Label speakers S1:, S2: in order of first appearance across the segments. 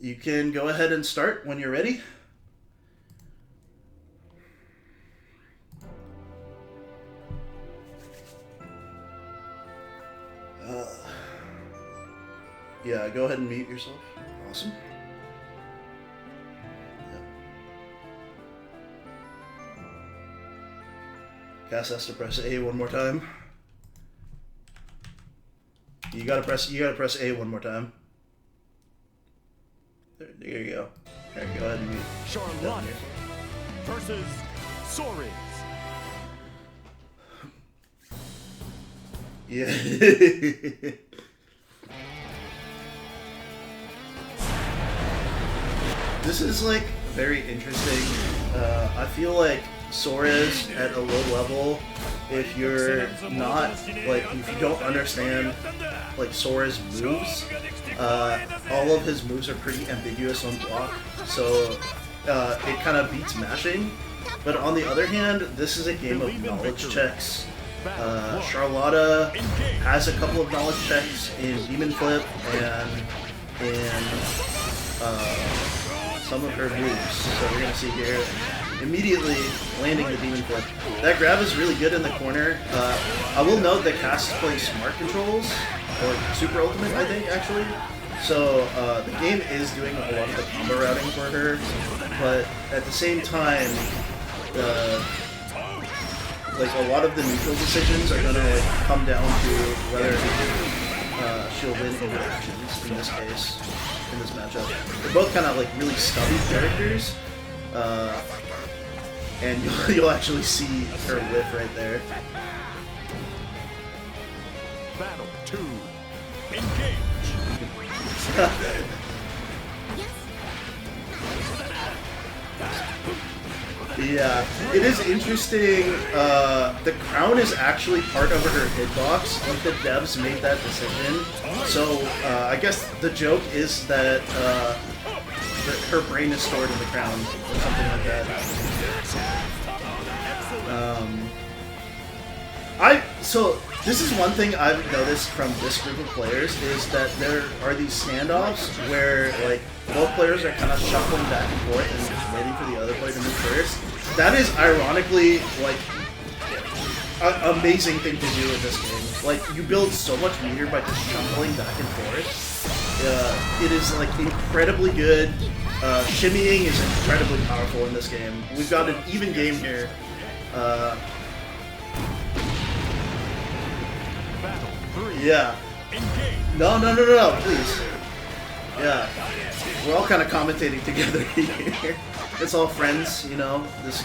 S1: You can go ahead and start when you're ready. Yeah, go ahead and mute yourself. Awesome. Yep. Cass has to press A one more time. You gotta press A one more time. There you go. Alright, go ahead and mute.
S2: Charlotte versus Soares.
S1: Yeah. This is like very interesting. I feel like Soares at a low level, if you're not like, if you don't understand like Soares moves, all of his moves are pretty ambiguous on block, so it kind of beats mashing. But on the other hand, this is a game of knowledge checks. Charlotta has a couple of knowledge checks in Demon Flip and in some of her moves. So we're gonna see here, immediately landing the Demon Flip. That grab is really good in the corner. I will note that Cass is playing smart controls, or super ultimate, I think, actually. So the game is doing a lot of the combo routing for her, but at the same time, like a lot of the neutral decisions are gonna like come down to whether she'll win interactions in this case, in this matchup. They're both kind of like really stubby characters, and you'll actually see her whiff right there.
S2: Battle 2. Engage.
S1: Yeah, it is interesting. The crown is actually part of her hitbox. Like the devs made that decision. So I guess the joke is that her brain is stored in the crown or something like that. So this is one thing I've noticed from this group of players is that there are these standoffs where like both players are kind of shuffling back and forth and just waiting for the other player to move first. That is ironically like an amazing thing to do in this game. Like you build so much meter by just shuffling back and forth. It is like incredibly good. Shimmying is incredibly powerful in this game. We've got an even game here. Yeah. No, please. Yeah. We're all kind of commentating together here. It's all friends, you know. This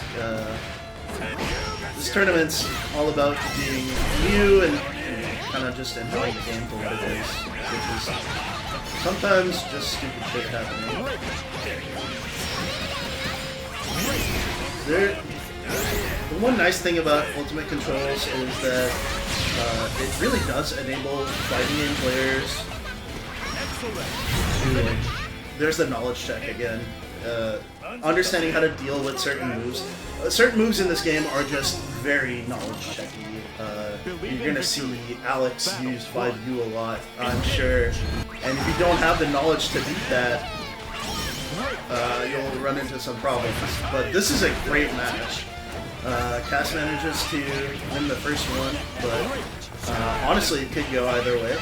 S1: tournament's all about being new and kind of just enjoying the game for what it is, which is sometimes just stupid shit happening. The one nice thing about Ultimate Controls is that it really does enable fighting game players to, there's the knowledge check again, understanding how to deal with certain moves. Certain moves in this game are just very knowledge checky. You're gonna see Alex use 5U a lot, I'm sure, and if you don't have the knowledge to beat that, you'll run into some problems. But this is a great match. Cass manages to win the first one, but honestly, it could go either way.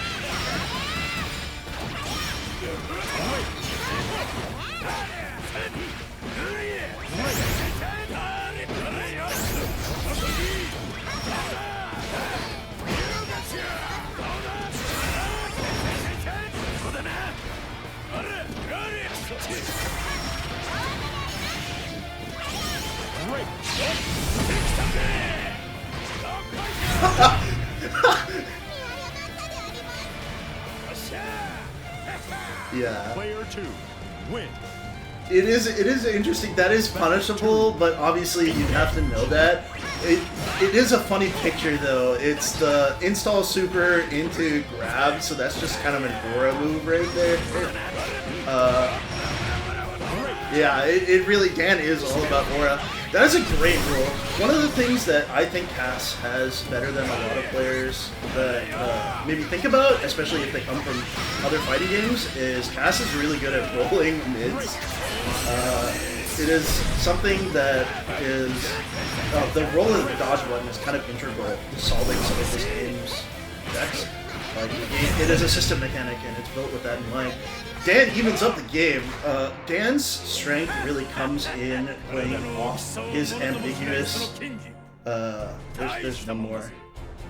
S1: Yeah.
S2: Player 2, win.
S1: It is interesting. That is punishable, but obviously you have to know that. It is a funny picture though. It's the install super into grab, so that's just kind of an aura move right there. Yeah, it really, Dan is all about aura. That is a great rule. One of the things that I think Cass has better than a lot of players that maybe think about, especially if they come from other fighting games, is Cass is really good at rolling mids. It is something that is... the roll of the dodge button is kind of integral to solving some of this game's decks. Like, it is a system mechanic, and it's built with that in mind. Dan evens up the game. Dan's strength really comes in playing off his ambiguous... there's one more.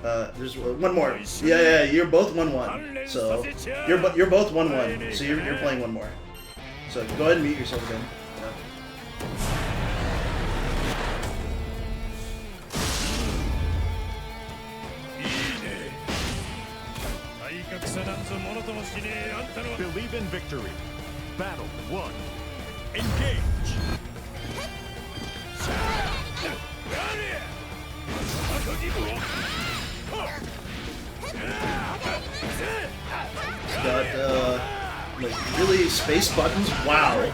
S1: There's one more. Yeah, you're both 1-1. So, you're both 1-1. So you're playing one more. So go ahead and mute yourself again.
S2: Believe in victory. Battle 1. Engage.
S1: Got like really space buttons. Wow,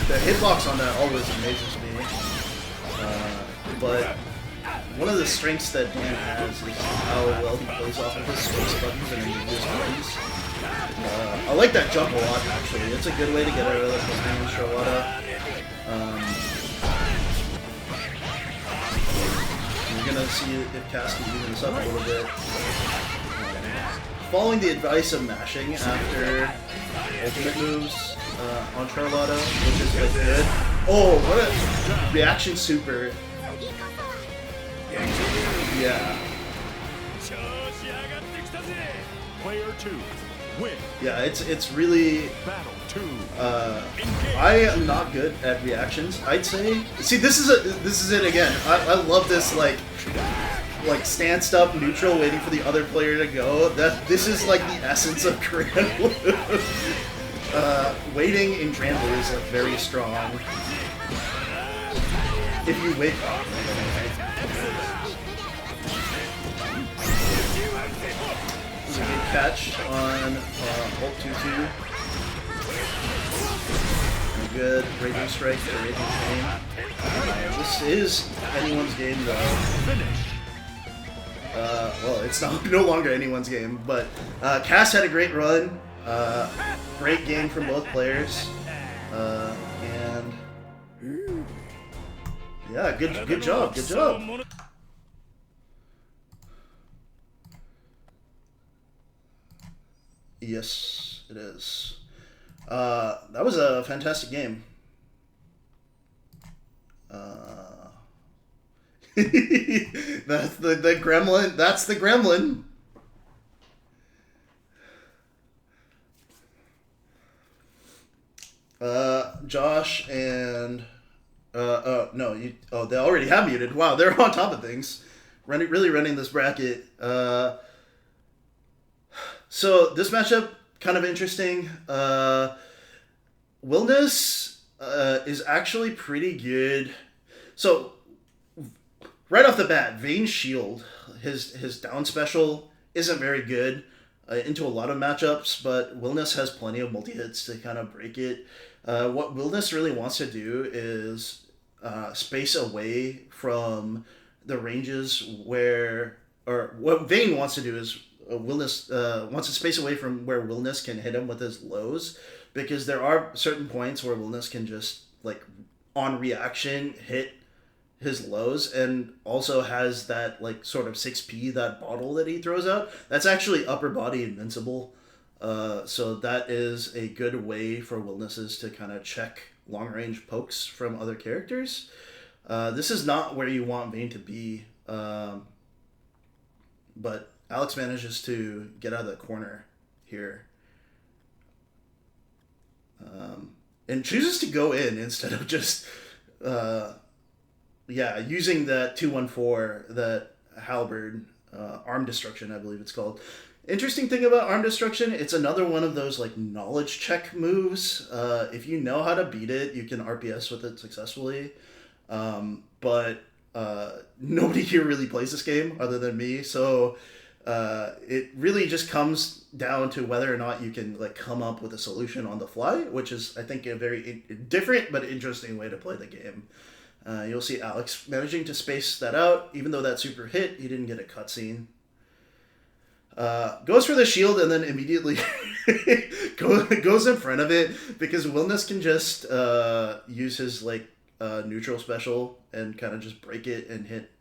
S1: the hitbox on that always amazes me. But one of the strengths that Dan has is how well he plays off of his space buttons and ambiguous buttons. I like that jump a lot, actually. It's a good way to get out of the range Charlotta. You're gonna see if Cass can even this up a little bit. Following the advice of mashing after ultimate moves on Charlotta, which is like good. Oh, what a reaction super. Yeah.
S2: Player 2. Win.
S1: Yeah, it's really...
S2: Battle 2.
S1: I am not good at reactions, I'd say. See, this is it again. I love this, like stanced up neutral waiting for the other player to go. This is like the essence of Grand Blue. Waiting in Grand Blue is like very strong. If you wait... There's a good catch on ult 2-2. Good Raging Strike to Raging Chain. This is anyone's game though. Well, it's no longer anyone's game, but Cass had a great run. Great game from both players. And yeah, good job. Yes, it is. That was a fantastic game. That's the gremlin. That's the gremlin. Josh and no, you. Oh, they already have muted. Wow, they're on top of things. Really running this bracket. So this matchup kind of interesting. Wilness is actually pretty good. So right off the bat, Vayne's shield, his down special isn't very good into a lot of matchups, but Wilness has plenty of multi-hits to kind of break it. What Wilness really wants to do is space away from the ranges where, or what Vayne wants to do is Wilness wants to space away from where Wilness can hit him with his lows, because there are certain points where Wilness can just, like, on reaction, hit his lows, and also has that, like, sort of 6p, that bottle that he throws out. That's actually upper body invincible. So that is a good way for Wilnesses to kind of check long-range pokes from other characters. This is not where you want Vayne to be, but Alex manages to get out of the corner here. And chooses to go in instead of just, using that 2-1-4, that halberd, arm destruction, I believe it's called. Interesting thing about arm destruction, it's another one of those like knowledge check moves. If you know how to beat it, you can RPS with it successfully. But nobody here really plays this game other than me, so it really just comes down to whether or not you can like come up with a solution on the fly, which is, I think, a very different but interesting way to play the game. You'll see Alex managing to space that out. Even though that super hit, he didn't get a cutscene. Goes for the shield and then immediately goes in front of it because Wilness can just use his neutral special and kind of just break it and hit,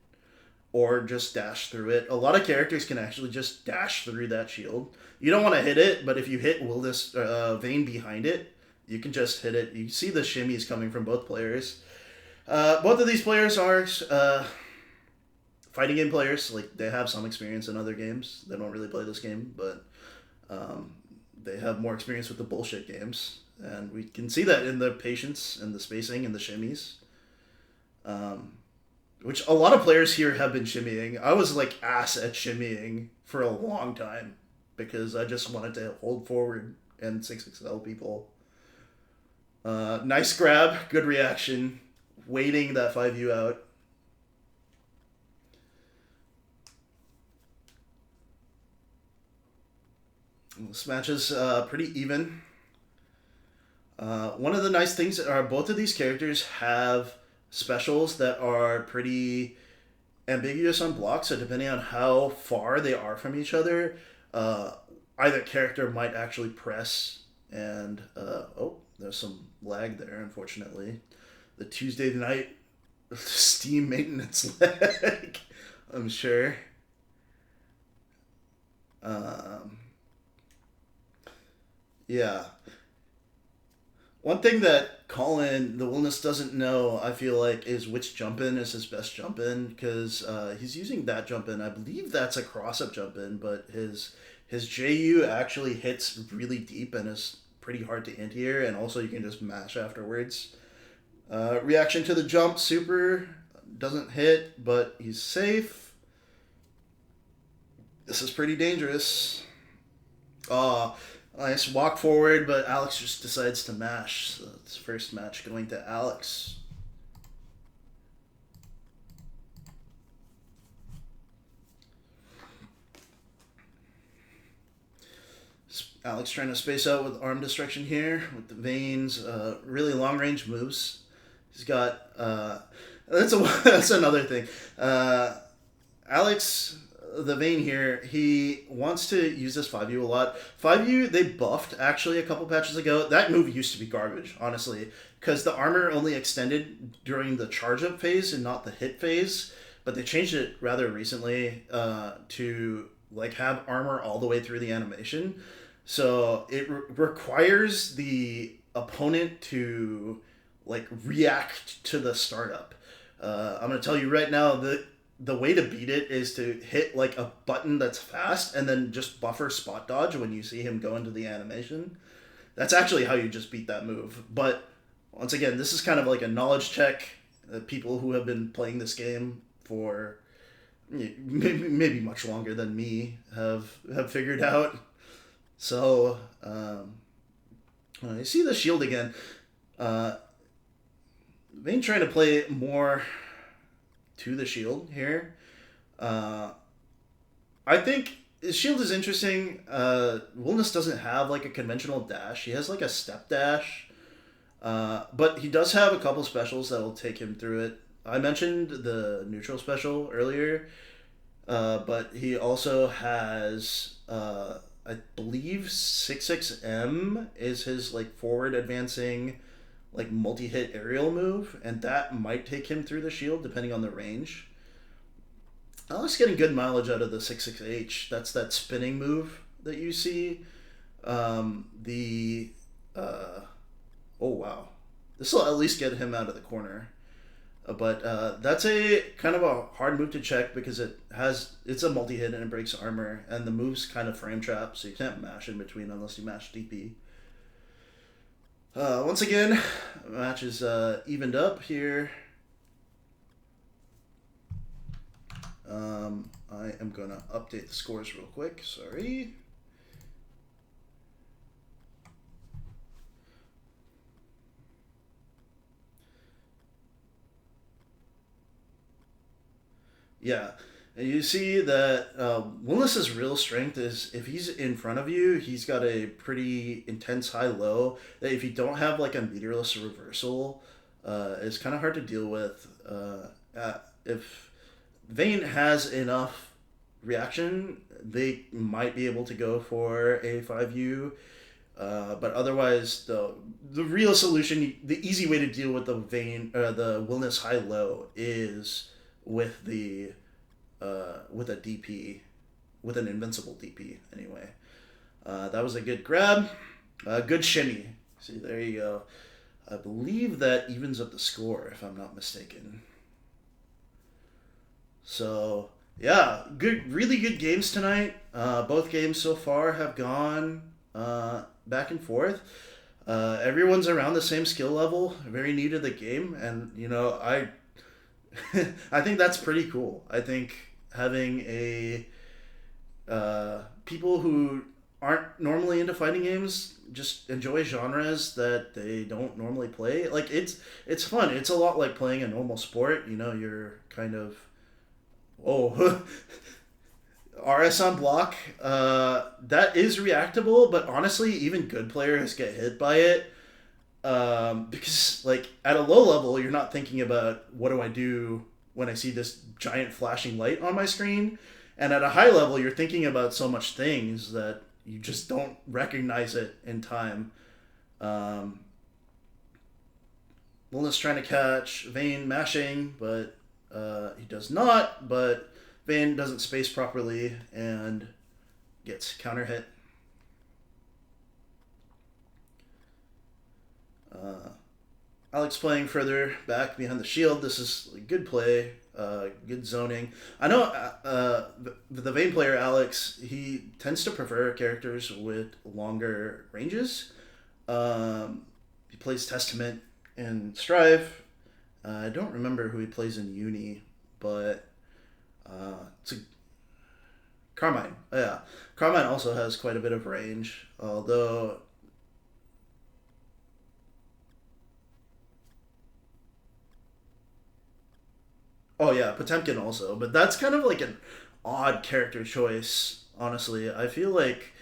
S1: or just dash through it. A lot of characters can actually just dash through that shield. You don't want to hit it, but if you hit Wilness Phen behind it, you can just hit it. You see the shimmies coming from both players. Both of these players are fighting game players. Like, they have some experience in other games. They don't really play this game, but they have more experience with the bullshit games. And we can see that in the patience and the spacing and the shimmies. Which a lot of players here have been shimmying. I was like ass at shimmying for a long time because I just wanted to hold forward and 6XL people. Nice grab, good reaction. Waiting that 5U out. This match is pretty even. One of the nice things are both of these characters have specials that are pretty ambiguous on block, so depending on how far they are from each other, either character might actually press and... oh, there's some lag there, unfortunately. The Tuesday night Steam maintenance lag, I'm sure. Yeah. One thing that Colin, the Wilness, doesn't know, I feel like, is which jump-in is his best jump-in, because he's using that jump-in. I believe that's a cross-up jump-in, but his JU actually hits really deep and is pretty hard to anti-air, and also you can just mash afterwards. Reaction to the jump, super, doesn't hit, but he's safe. This is pretty dangerous. Nice walk forward, but Alex just decides to mash. So it's first match going to Alex. Alex trying to space out with arm destruction here with the veins. Really long range moves. He's got that's another thing. Alex, the Phen here, he wants to use this 5U a lot. 5U, they buffed actually a couple patches ago. That move used to be garbage, honestly, because the armor only extended during the charge up phase and not the hit phase. But they changed it rather recently to like have armor all the way through the animation. So it requires the opponent to like react to the startup. I'm gonna tell you right now that the way to beat it is to hit like a button that's fast and then just buffer spot dodge when you see him go into the animation. That's actually how you just beat that move. But once again, this is kind of like a knowledge check that people who have been playing this game for maybe much longer than me have figured out. So, you see the shield again. Phen trying to play more to the shield here. I think his shield is interesting. Wilness doesn't have like a conventional dash. He has like a step dash. But he does have a couple specials that will take him through it. I mentioned the neutral special earlier. But he also has... I believe 6XM is his like forward advancing like multi-hit aerial move, and that might take him through the shield depending on the range. Alex getting good mileage out of the 6XH. That's that spinning move that you see. Oh wow. This will at least get him out of the corner. But that's a kind of a hard move to check because it's a multi-hit and it breaks armor, and the move's kind of frame trap, so you can't mash in between unless you mash DP. Once again, the match is evened up here. I am going to update the scores real quick, sorry. Yeah, and you see that Wilness's real strength is if he's in front of you, he's got a pretty intense high-low that if you don't have like a meterless reversal, is kind of hard to deal with. If Vayne has enough reaction, they might be able to go for a 5U. But otherwise, the real solution, the easy way to deal with the the Willness high low is with with a DP, with an invincible DP anyway. That was a good grab, good shimmy. See, there you go. I believe that evens up the score if I'm not mistaken. So yeah, really good games tonight. Both games so far have gone back and forth. Everyone's around the same skill level, very new to the game, and I I think that's pretty cool. I think having people who aren't normally into fighting games just enjoy genres that they don't normally play. Like it's fun. It's a lot like playing a normal sport. You're kind of RS on block, that is reactable, but honestly, even good players get hit by it, because at a low level, you're not thinking about what do I do when I see this giant flashing light on my screen, and at a high level, you're thinking about so much things that you just don't recognize it in time. Wilna's trying to catch Vayne mashing, but he does not, but Phen doesn't space properly and gets counter hit. Alex playing further back behind the shield. This is a good play, good zoning. I know the Vayne player, Alex, he tends to prefer characters with longer ranges. He plays Testament in Strive. I don't remember who he plays in Uni, but it's a Carmine. Yeah, Carmine also has quite a bit of range, although Potemkin also, but that's kind of like an odd character choice. Honestly, I feel like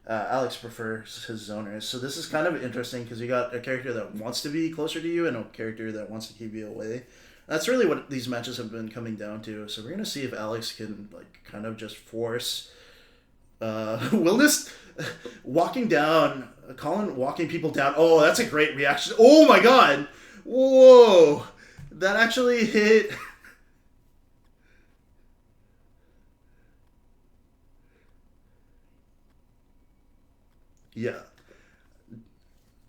S1: Alex prefers his zoners, so this is kind of interesting because you got a character that wants to be closer to you and a character that wants to keep you away. That's really what these matches have been coming down to. So we're gonna see if Alex can kind of just force Wilness walking down, Colin walking people down. Oh, that's a great reaction. Oh my god! Whoa! That actually hit. Yeah.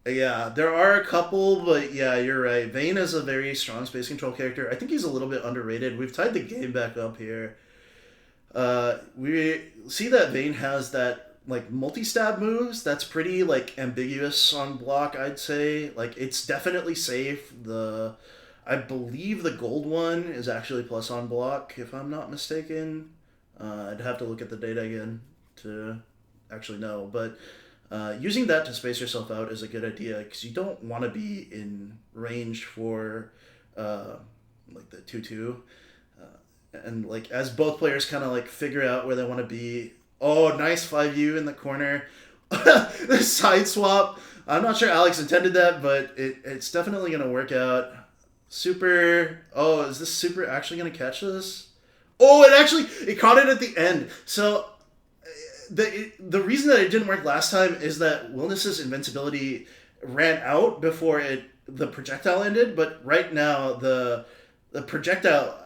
S1: Yeah, there are a couple, but yeah, you're right. Vayne is a very strong space control character. I think he's a little bit underrated. We've tied the game back up here. We see that Vayne has that multi-stab moves. That's pretty ambiguous on block, I'd say. It's definitely safe. I believe the gold one is actually plus on block, if I'm not mistaken. I'd have to look at the data again to actually know, but using that to space yourself out is a good idea because you don't want to be in range for the 2-2. And as both players kind of figure out where they want to be. Oh, nice 5U in the corner. The side swap. I'm not sure Alex intended that, but it's definitely going to work out. Super. Oh, is this super actually going to catch this? Oh, it caught it at the end. So the reason that it didn't work last time is that Wilness's invincibility ran out before the projectile ended, but right now the projectile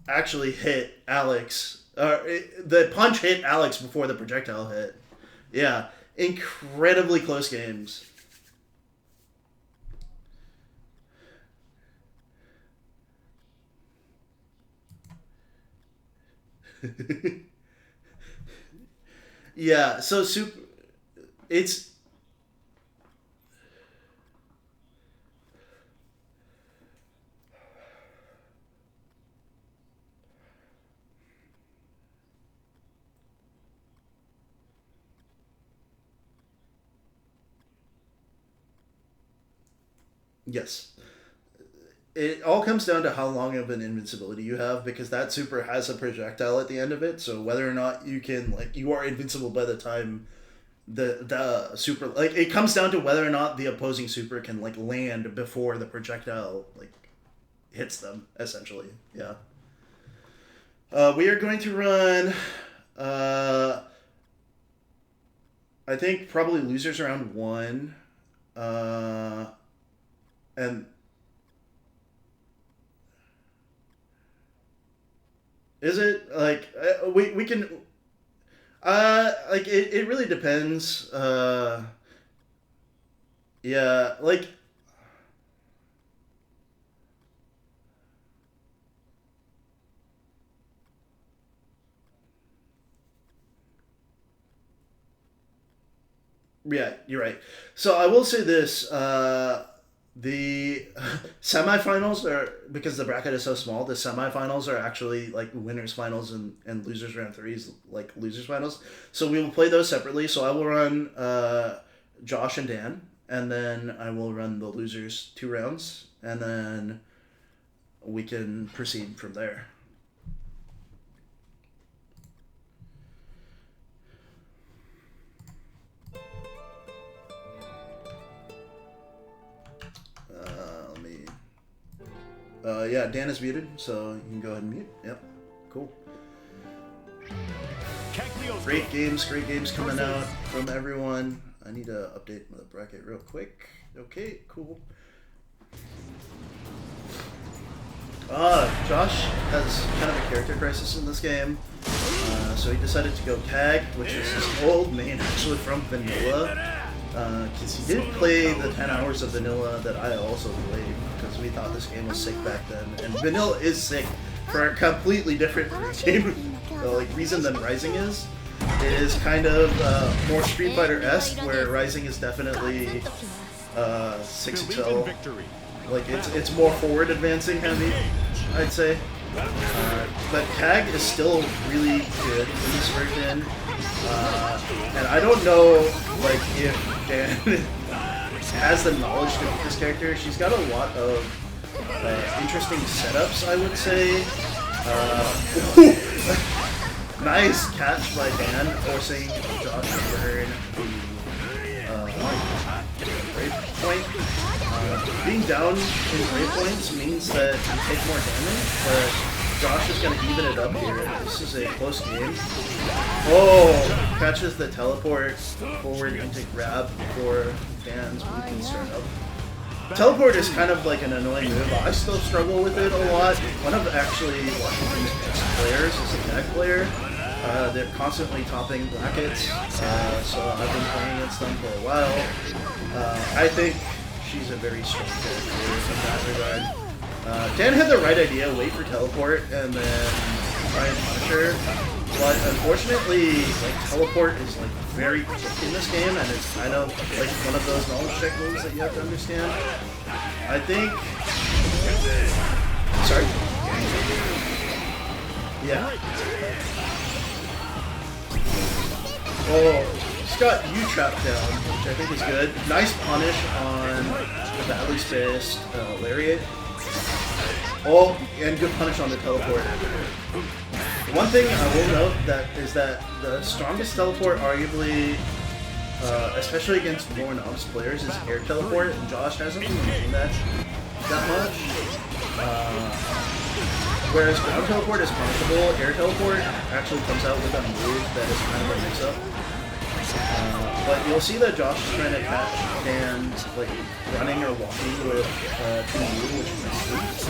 S1: actually hit Alex. The punch hit Alex before the projectile hit. Yeah, incredibly close games. Yeah, so it's yes. It all comes down to how long of an invincibility you have, because that super has a projectile at the end of it, so whether or not you can you are invincible by the time the super, like, it comes down to whether or not the opposing super can like land before the projectile like hits them, essentially. Yeah. We are going to run I think probably losers around 1 and is it like we can like it really depends. Yeah, like yeah, you're right. So I will say this: the semifinals are, because the bracket is so small. The semifinals are actually like winners finals and losers round 3 is like losers finals. So we will play those separately. So I will run Josh and Dan, and then I will run the losers 2 rounds, and then we can proceed from there. Yeah, Dan is muted, so you can go ahead and mute. Yep, cool. Great games coming out from everyone. I need to update the bracket real quick. Okay, cool. Josh has kind of a character crisis in this game. So he decided to go Tag, which is his old main actually from Vanilla. Because he did play the 10 hours of Vanilla that I also played, because we thought this game was sick back then. And Vanilla is sick for a completely different game, like reason than Rising is. It is kind of more Street Fighter-esque, where Rising is definitely 6XL. Like it's more forward advancing heavy, I'd say. But Tag is still really good in this version. And I don't know, like, if Dan has the knowledge to beat this character. She's got a lot of interesting setups, I would say. Nice catch by Dan, forcing Josh to burn the breakpoint. Being down in breakpoints means that you take more damage, but Josh is going to even it up here. This is a close game. Oh! Catches the teleport forward into grab before Dan's move can start up. Teleport is kind of like an annoying move. I still struggle with it a lot. One of actually Washington's best players is a Tag player. They're constantly topping brackets, so I've been playing against them for a while. I think she's a very strong character in that regard. Dan had the right idea, wait for teleport, and then try and punish her. But unfortunately, like, teleport is like very quick in this game, and it's kind of like one of those knowledge check moves that you have to understand. I think... Sorry? Yeah. Oh, he's got U-Trap down, which I think is good. Nice punish on the badly spaced Lariat. Oh, and good punish on the teleport. One thing I will note is that the strongest teleport, arguably, especially against more novice players, is air teleport, and Josh hasn't been doing that much. Whereas ground teleport is punishable, air teleport actually comes out with a move that is kind of a mix-up. But you'll see that Josh is trying to catch Dan like running or walking with 2U, which is nice.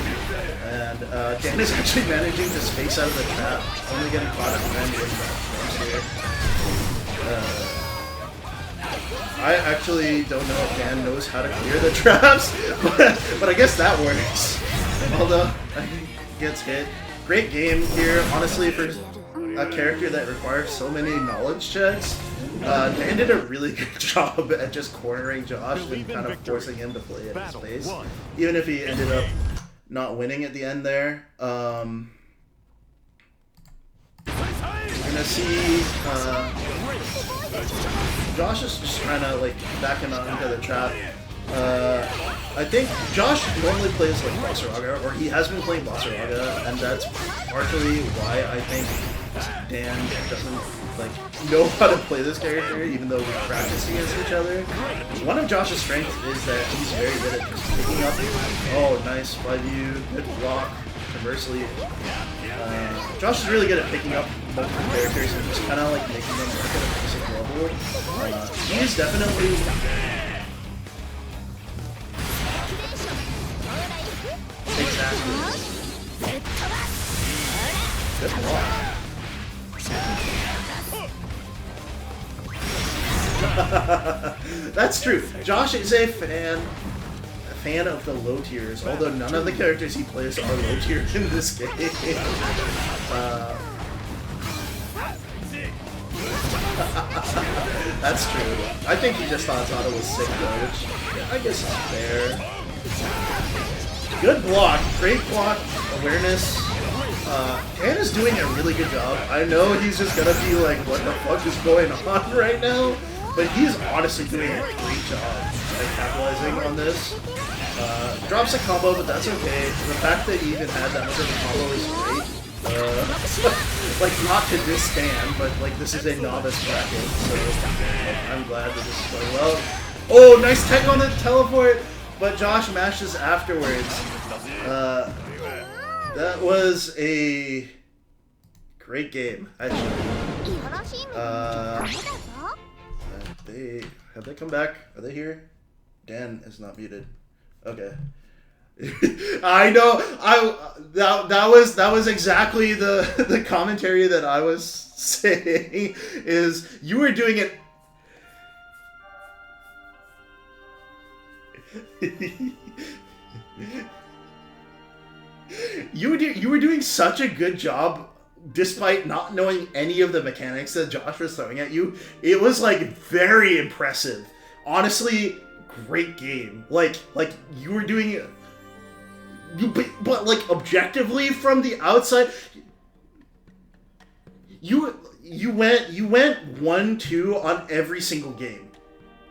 S1: And Dan is actually managing to space out of the trap, only getting caught at the end with here. I actually don't know if Dan knows how to clear the traps, but I guess that works. Although he gets hit. Great game here, honestly, for a character that requires so many knowledge checks. Dan did a really good job at just cornering Josh and kind of forcing him to play at his pace, even if he ended up not winning at the end there. You're gonna see Josh is just trying to like back him out into the trap. I think Josh normally plays like Basaraga, or he has been playing Basaraga, and that's partially why I think Dan doesn't like know how to play this character, even though we practice against each other. One of Josh's strengths is that he's very good at just picking up. Oh, nice 5U, good block. Conversely, Josh is really good at picking up multiple characters and just kind of like making them work at a basic level. He is definitely. Exactly. Good block. That's true. Josh is a fan of the low tiers, although none of the characters he plays are low tier in this game. That's true. I think he just thought Zada was sick though, which I guess is fair. Good block, great block, awareness. Phen is doing a really good job. I know he's just gonna be like, what the fuck is going on right now? But he's honestly doing a great job at capitalizing on this. Drops a combo, but that's okay. The fact that he even had that much of a combo is great. Like, not to this stand, but like this is a novice bracket, so I'm glad that this is going well. Oh, nice tech on the teleport, but Josh mashes afterwards. That was a great game, actually. Have they come back? Are they here? Dan is not muted. Okay. I know. That was exactly the commentary that I was saying. Is you were doing it. You were doing such a good job, despite not knowing any of the mechanics that Josh was throwing at you. It was like very impressive. Honestly, great game. Like you were doing it. But like objectively from the outside, you went 1-2 on every single game,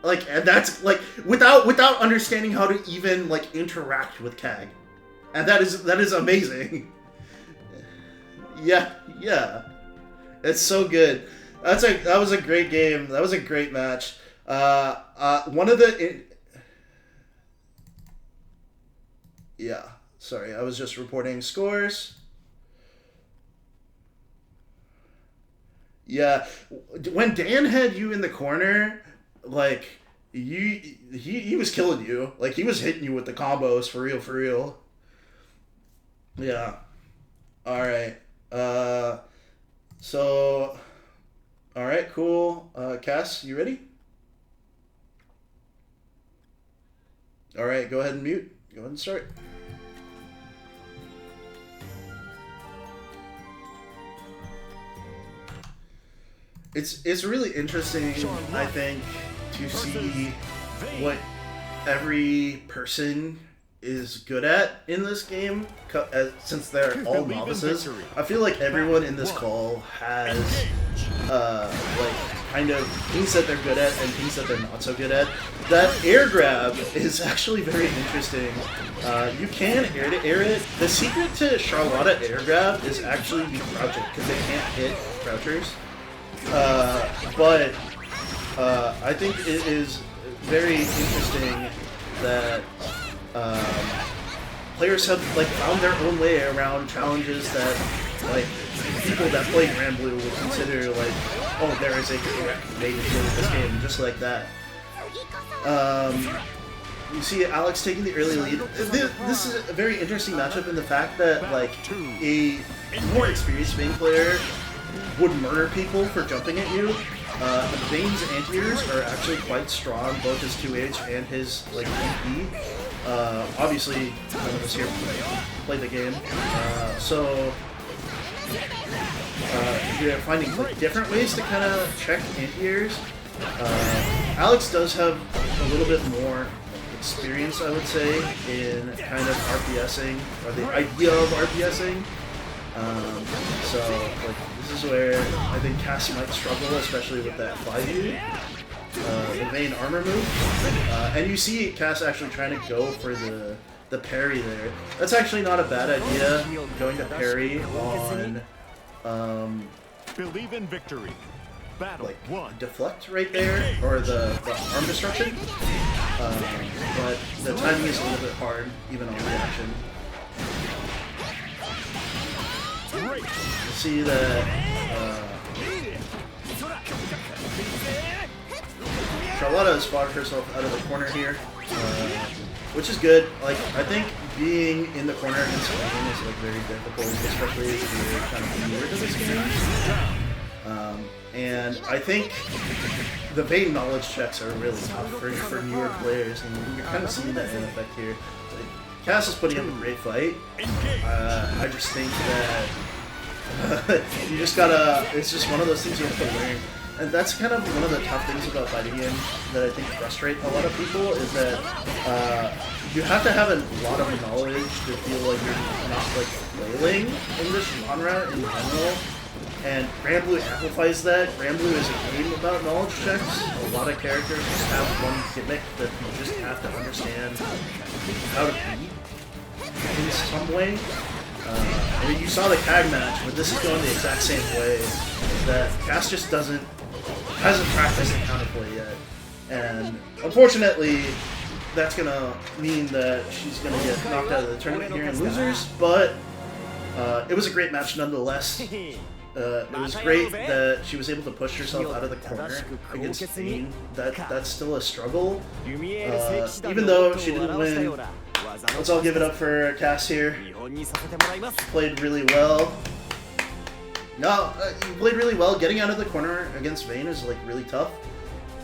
S1: like, and that's like without understanding how to even like interact with CAG, and that is amazing. Yeah, it's so good. That was a great game. That was a great match. One of the yeah. Sorry, I was just reporting scores. Yeah, when Dan had you in the corner, like he was killing you. Like he was hitting you with the combos for real. Yeah. All right. So, all right, cool. Cass, you ready? All right, go ahead and mute. Go ahead and start. It's really interesting, I think, to see what every person is good at in this game, since they're all novices. I feel like everyone in this call has like kind of things that they're good at and things that they're not so good at. That air grab is actually very interesting. You can air it. The secret to Charlotta air grab is actually you crouch it, because they can't hit crouchers. But I think it is very interesting that players have like found their own way around challenges that like people that play Grand Blue would consider like, oh, there is a correct way to deal with this game, just like that. You see Alex taking the early lead. This is a very interesting matchup in the fact that like a more experienced main player would murder people for jumping at you. Vane's anti-airs are actually quite strong, both his 2H and his like MP. Obviously, none of us here play the game, so you're finding like different ways to kind of check anti-airs. Alex does have a little bit more experience, I would say, in kind of RPSing, or the idea of RPSing. So like this is where I think Cass might struggle, especially with that 5U, the Vayne armor move. And you see Cass actually trying to go for the parry there. That's actually not a bad idea, going to parry on
S2: Believe in victory.
S1: like deflect right there, or the arm destruction. But the timing is a little bit hard, even on reaction. You see that Charlotta has spotted herself out of the corner here, which is good. Like, I think being in the corner against Colin is like very difficult, especially if you're kind of newer to this game. And I think the Phen knowledge checks are really tough for newer players, and you're kind of seeing that in effect here. Like, Cass is putting up a great fight. I just think that you just gotta, it's just one of those things you have to learn. And that's kind of one of the tough things about fighting games that I think frustrate a lot of people, is that you have to have a lot of knowledge to feel like you're not like flailing in this genre in general. And Granblue amplifies that. Granblue is a game about knowledge checks. A lot of characters just have one gimmick that you just have to understand how to beat in some way. I mean, you saw the tag match, but this is going the exact same way. That Cass just hasn't practiced the counterplay yet. And unfortunately, that's gonna mean that she's gonna get knocked out of the tournament here in losers, but it was a great match nonetheless. It was great that she was able to push herself out of the corner against Phen. That's still a struggle. Even though she didn't win, let's all give it up for Cass here. Played really well. No, you played really well. Getting out of the corner against Phen is like really tough.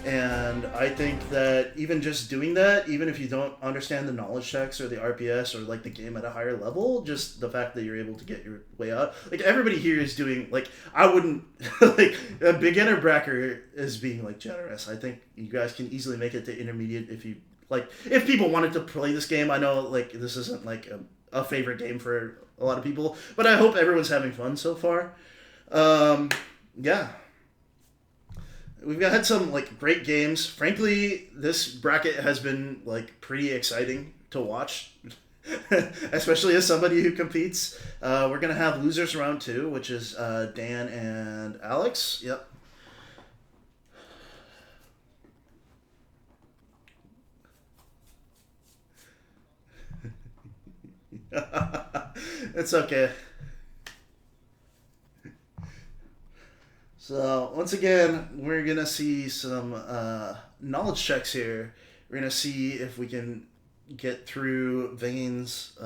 S1: And I think that even just doing that, even if you don't understand the knowledge checks or the RPS or like the game at a higher level, just the fact that you're able to get your way out. Like, everybody here is doing, like, I wouldn't, like, a beginner bracker is being like generous. I think you guys can easily make it to intermediate if you, like, if people wanted to play this game. I know, like, this isn't like a favorite game for a lot of people, but I hope everyone's having fun so far. Yeah. We've had some like great games. Frankly, this bracket has been like pretty exciting to watch, especially as somebody who competes. We're gonna have losers round 2, which is Dan and Alex. Yep. It's okay. So, once again, we're going to see some knowledge checks here. We're going to see if we can get through Phen's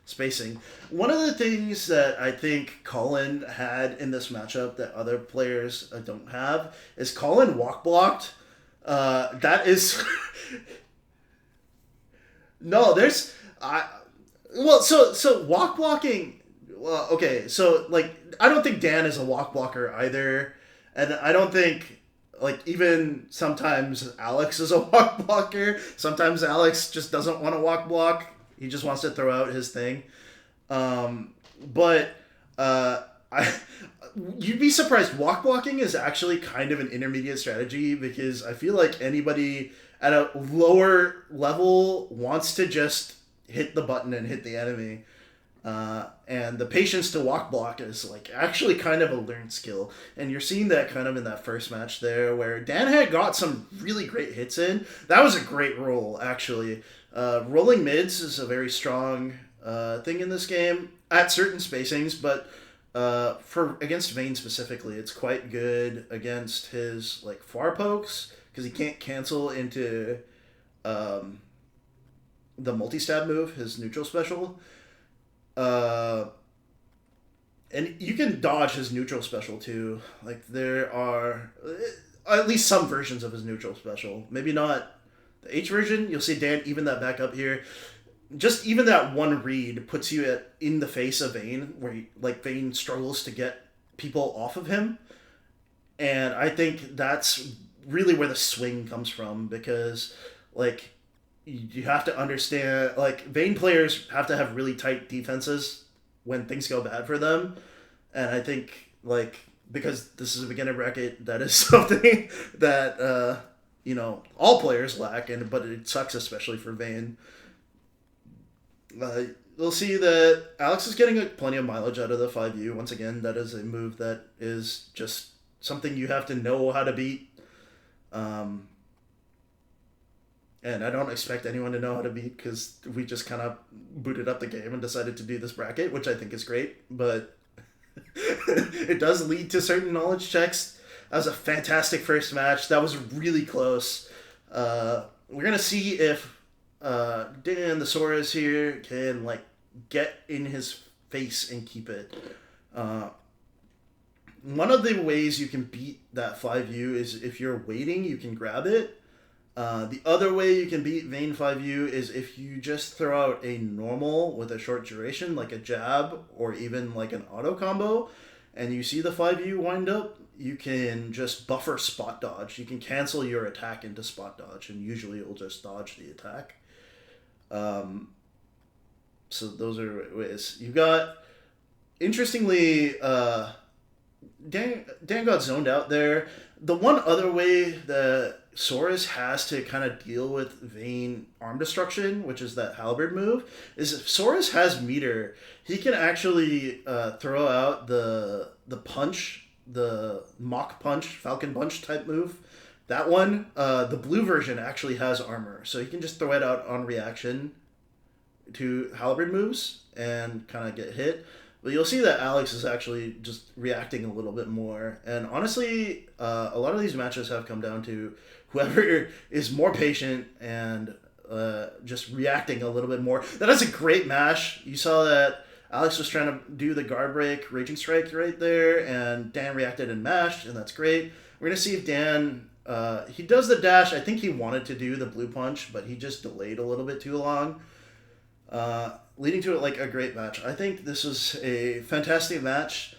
S1: spacing. One of the things that I think Colin had in this matchup that other players don't have is Colin walk blocked. That is... No, there's... So walk blocking... Well, okay, so, like, I don't think Dan is a walk blocker either, and I don't think, like, even sometimes Alex is a walk blocker. Sometimes Alex just doesn't want to walk block. He just wants to throw out his thing. You'd be surprised. Walk blocking is actually kind of an intermediate strategy, because I feel like anybody at a lower level wants to just hit the button and hit the enemy. And the patience to walk block is like actually kind of a learned skill, and you're seeing that kind of in that first match there where Dan had got some really great hits in. That was a great roll, actually. Rolling mids is a very strong thing in this game at certain spacings, but for against Phen specifically, it's quite good against his like far pokes, because he can't cancel into the multi-stab move, his neutral special. And you can dodge his neutral special too. Like, there are at least some versions of his neutral special. Maybe not the H version. You'll see Dan even that back up here. Just even that one read puts you in the face of Phen, where Phen struggles to get people off of him. And I think that's really where the swing comes from, because like, you have to understand, like, Phen players have to have really tight defenses when things go bad for them. And I think, like, because this is a beginner bracket, that is something that, all players lack, but it sucks especially for Phen. We'll see that Alex is getting plenty of mileage out of the 5U. Once again, that is a move that is just something you have to know how to beat. And I don't expect anyone to know how to beat because we just kind of booted up the game and decided to do this bracket, which I think is great. But it does lead to certain knowledge checks. That was a fantastic first match. That was really close. We're going to see if Dan the Saurus here can like get in his face and keep it. One of the ways you can beat that 5U is if you're waiting, you can grab it. The other way you can beat Vayne 5U is if you just throw out a normal with a short duration, like a jab or even like an auto combo, and you see the 5U wind up, you can just buffer spot dodge. You can cancel your attack into spot dodge, and usually it will just dodge the attack. So those are ways. You got, interestingly, Dan got zoned out there. The one other way that Saurus has to kind of deal with Vayne arm destruction, which is that halberd move, is if Saurus has meter, he can actually throw out the punch, the mock punch, falcon punch type move. That one, the blue version actually has armor, so he can just throw it out on reaction to halberd moves and kind of get hit. But you'll see that Alex is actually just reacting a little bit more. And honestly, a lot of these matches have come down to whoever is more patient and just reacting a little bit more. That is a great mash. You saw that Alex was trying to do the guard break, Raging Strike right there, and Dan reacted and mashed, and that's great. We're going to see if Dan, he does the dash. I think he wanted to do the blue punch, but he just delayed a little bit too long. Leading to it like a great match. I think this is a fantastic match,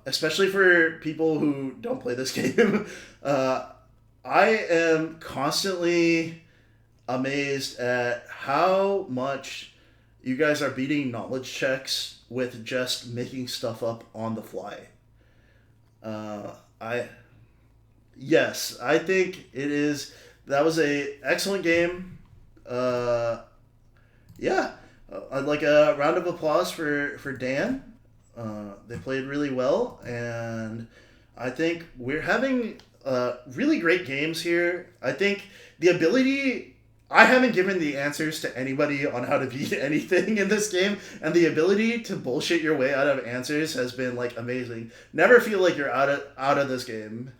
S1: especially for people who don't play this game. I am constantly amazed at how much you guys are beating knowledge checks with just making stuff up on the fly. Yes, I think it is. That was a excellent game. Yeah. I'd like a round of applause for Dan. They played really well, and I think we're having really great games here. I think the ability... I haven't given the answers to anybody on how to beat anything in this game, and the ability to bullshit your way out of answers has been like amazing. Never feel like you're out of this game.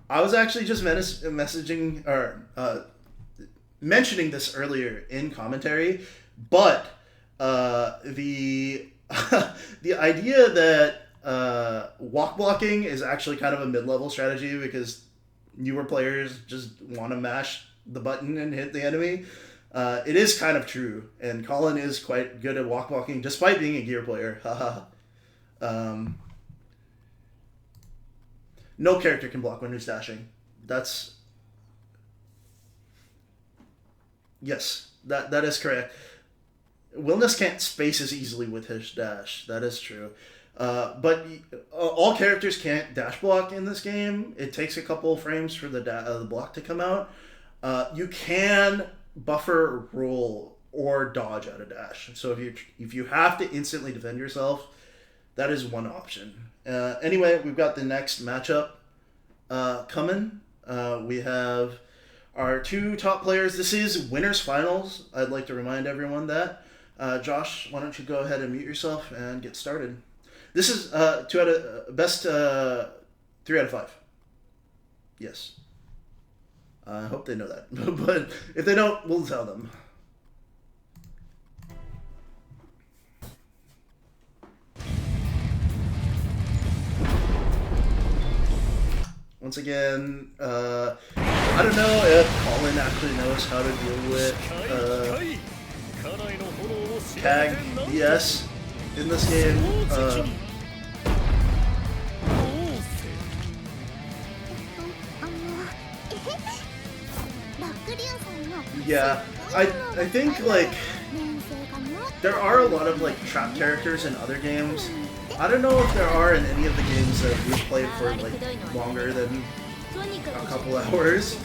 S1: I was actually just messaging or mentioning this earlier in commentary, but the the idea that walk blocking is actually kind of a mid-level strategy because newer players just want to mash the button and hit the enemy. It is kind of true, and Colin is quite good at walk blocking despite being a gear player. No character can block when he's dashing. That's... Yes, that is correct. Wilness can't space as easily with his dash. That is true. But all characters can't dash block in this game. It takes a couple frames for the block to come out. You can buffer, roll, or dodge out of dash. So if you have to instantly defend yourself, that is one option. Anyway, we've got the next matchup coming. We have our two top players. This is winners finals. I'd like to remind everyone that. Josh, why don't you go ahead and mute yourself and get started. This is best 3 out of 5. Yes. I hope they know that. But if they don't, we'll tell them. Once again, I don't know if Colin actually knows how to deal with tag BS in this game. Yeah, I think like there are a lot of like trap characters in other games. I don't know if there are in any of the games that we've played for like longer than a couple hours.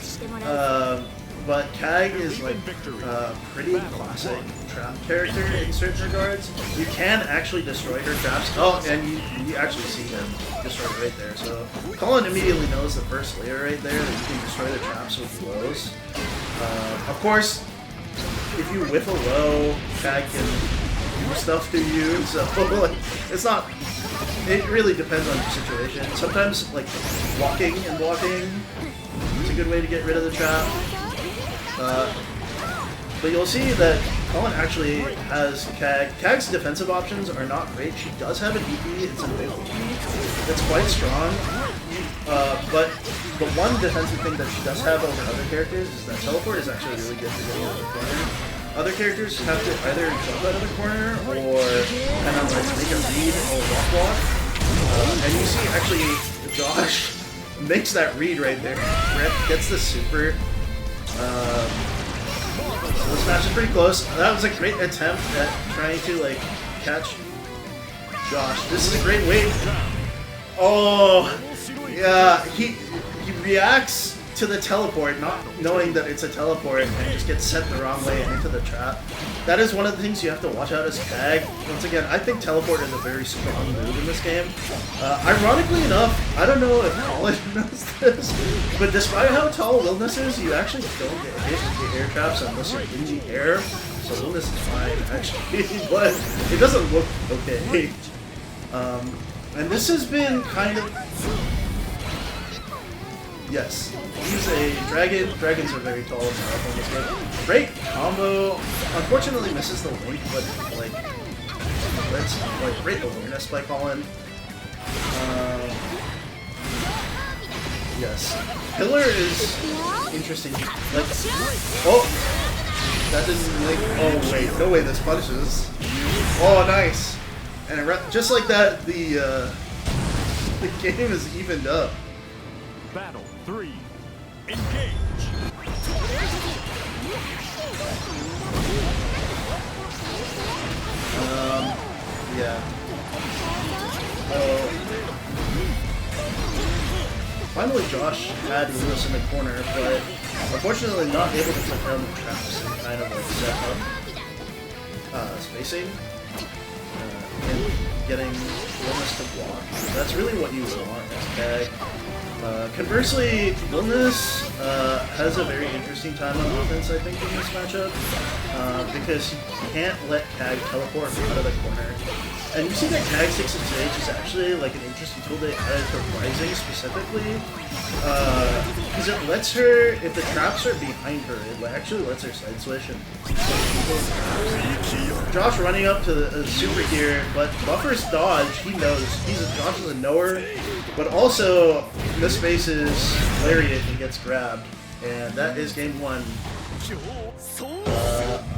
S1: but Kag is like a pretty classic trap character in certain regards. You can actually destroy her traps. Oh, and you actually see him destroy it right there. So Colin immediately knows the first layer right there that you can destroy the traps with blows. Of course, if you whiff a low, Kag can do stuff to you. So like, it's not. It really depends on your situation. Sometimes like walking and blocking is a good way to get rid of the trap. But you'll see that Colin actually has Kag. Kag's defensive options are not great. She does have an EP, it's a big EP that's quite strong. But the one defensive thing that she does have over other characters is that teleport is actually really good for getting out of the corner. Other characters have to either jump out of the corner or kind of like make a read or walk. And you see actually Josh makes that read right there. Brett gets the super. So this match is pretty close. That was a great attempt at trying to like catch Josh. This is a great wave. Oh, yeah. He reacts to the teleport, not knowing that it's a teleport, and just gets sent the wrong way and into the trap. That is one of the things you have to watch out as Kag. Once again, I think teleport is a very strong move in this game. Ironically enough, I don't know if Colin knows this, but despite how tall Wilness is, you actually don't get hit with the air traps unless you're in the air. So Wilness is fine, actually, but it doesn't look okay. And this has been kind of... Yes, he's a dragon. Dragons are very tall and powerful in this game. Great combo. Unfortunately misses the link, but like that's like great awareness by Colin. Yes, Pillar is interesting. Like, oh, that didn't like. Oh wait, no way. This punishes. Oh, nice. And just like that, the game is evened up.
S2: Battle 3. Engage.
S1: Yeah. Finally, Josh had Lewis in the corner, but unfortunately not able to put down the traps and kind of like set up spacing and getting Wilness to block. That's really what you want as Kag. Conversely, Wilness has a very interesting time on offense, I think, in this matchup, because you can't let Kag teleport out of the corner. And you see that Kag 6 and Sage is actually like an interesting tool they added to Rising specifically, because it lets her, if the traps are behind her, it actually lets her side switch and Josh running up to the super here, but buffers dodge, he knows, Josh is a knower, but also misspaces Lariat and gets grabbed, and that is game 1.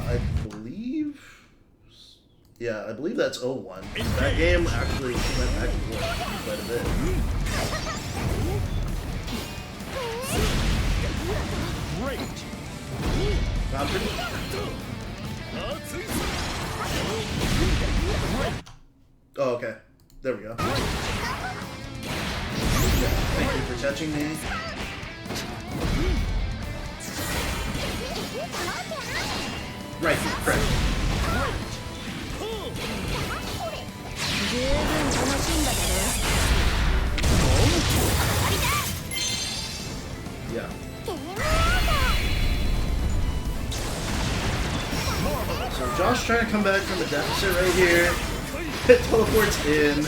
S1: I believe... Yeah, I believe that's 0-1. That game actually went back and forth quite a bit. Oh, okay. There we go. Yeah, thank you for touching me. Right, correct. Yeah. So Josh trying to come back from the deficit right here. It teleports in.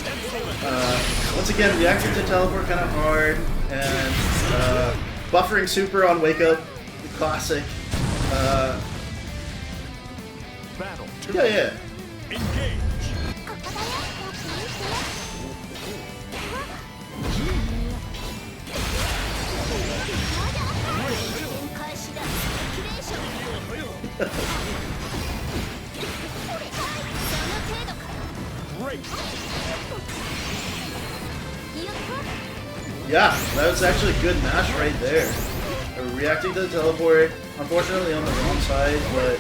S1: Once again, reacting to teleport kind of hard, and buffering super on wake up, the classic.
S2: Battle 2.
S1: Yeah.
S2: Engage.
S1: Yeah, that was actually a good mash right there. Reacting to the teleport, unfortunately on the wrong side, but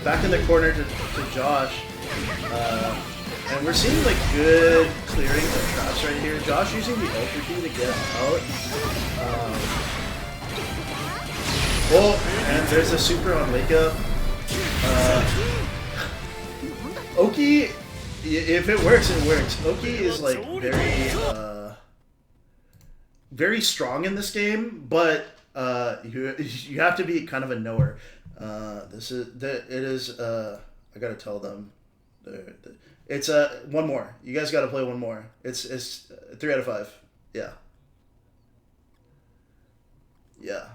S1: back in the corner to Josh. And we're seeing like good clearing of traps right here. Josh using the ultra key to get out. Oh, and there's a super on wake up. Oki, if it works, it works. Oki is like very strong in this game, but you have to be kind of a knower. I gotta tell them. It's one more. You guys gotta play one more. It's 3 out of 5. Yeah. Yeah.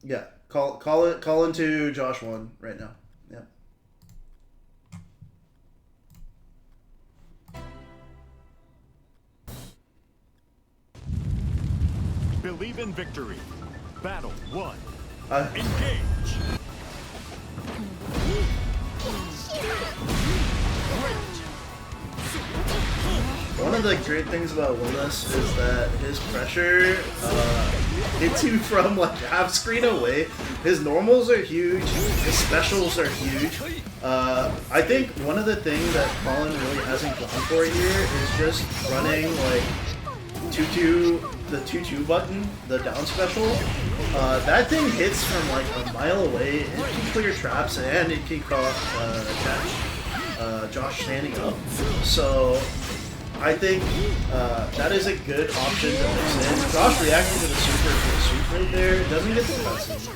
S1: Yeah. Call into Josh 1 right now. Yeah.
S2: Believe in victory. Battle 1. Engage.
S1: One of the great things about Willis is that his pressure hits you from like half screen away. His normals are huge, his specials are huge. I think one of the things that Colin really hasn't gone for here is just running like 2-2, the 2-2 button, the down special. That thing hits from like a mile away. It can clear traps and it can catch Josh standing up. So I think that is a good option to mix in. Josh reacting to the super for the sweep right there doesn't get the cutscene.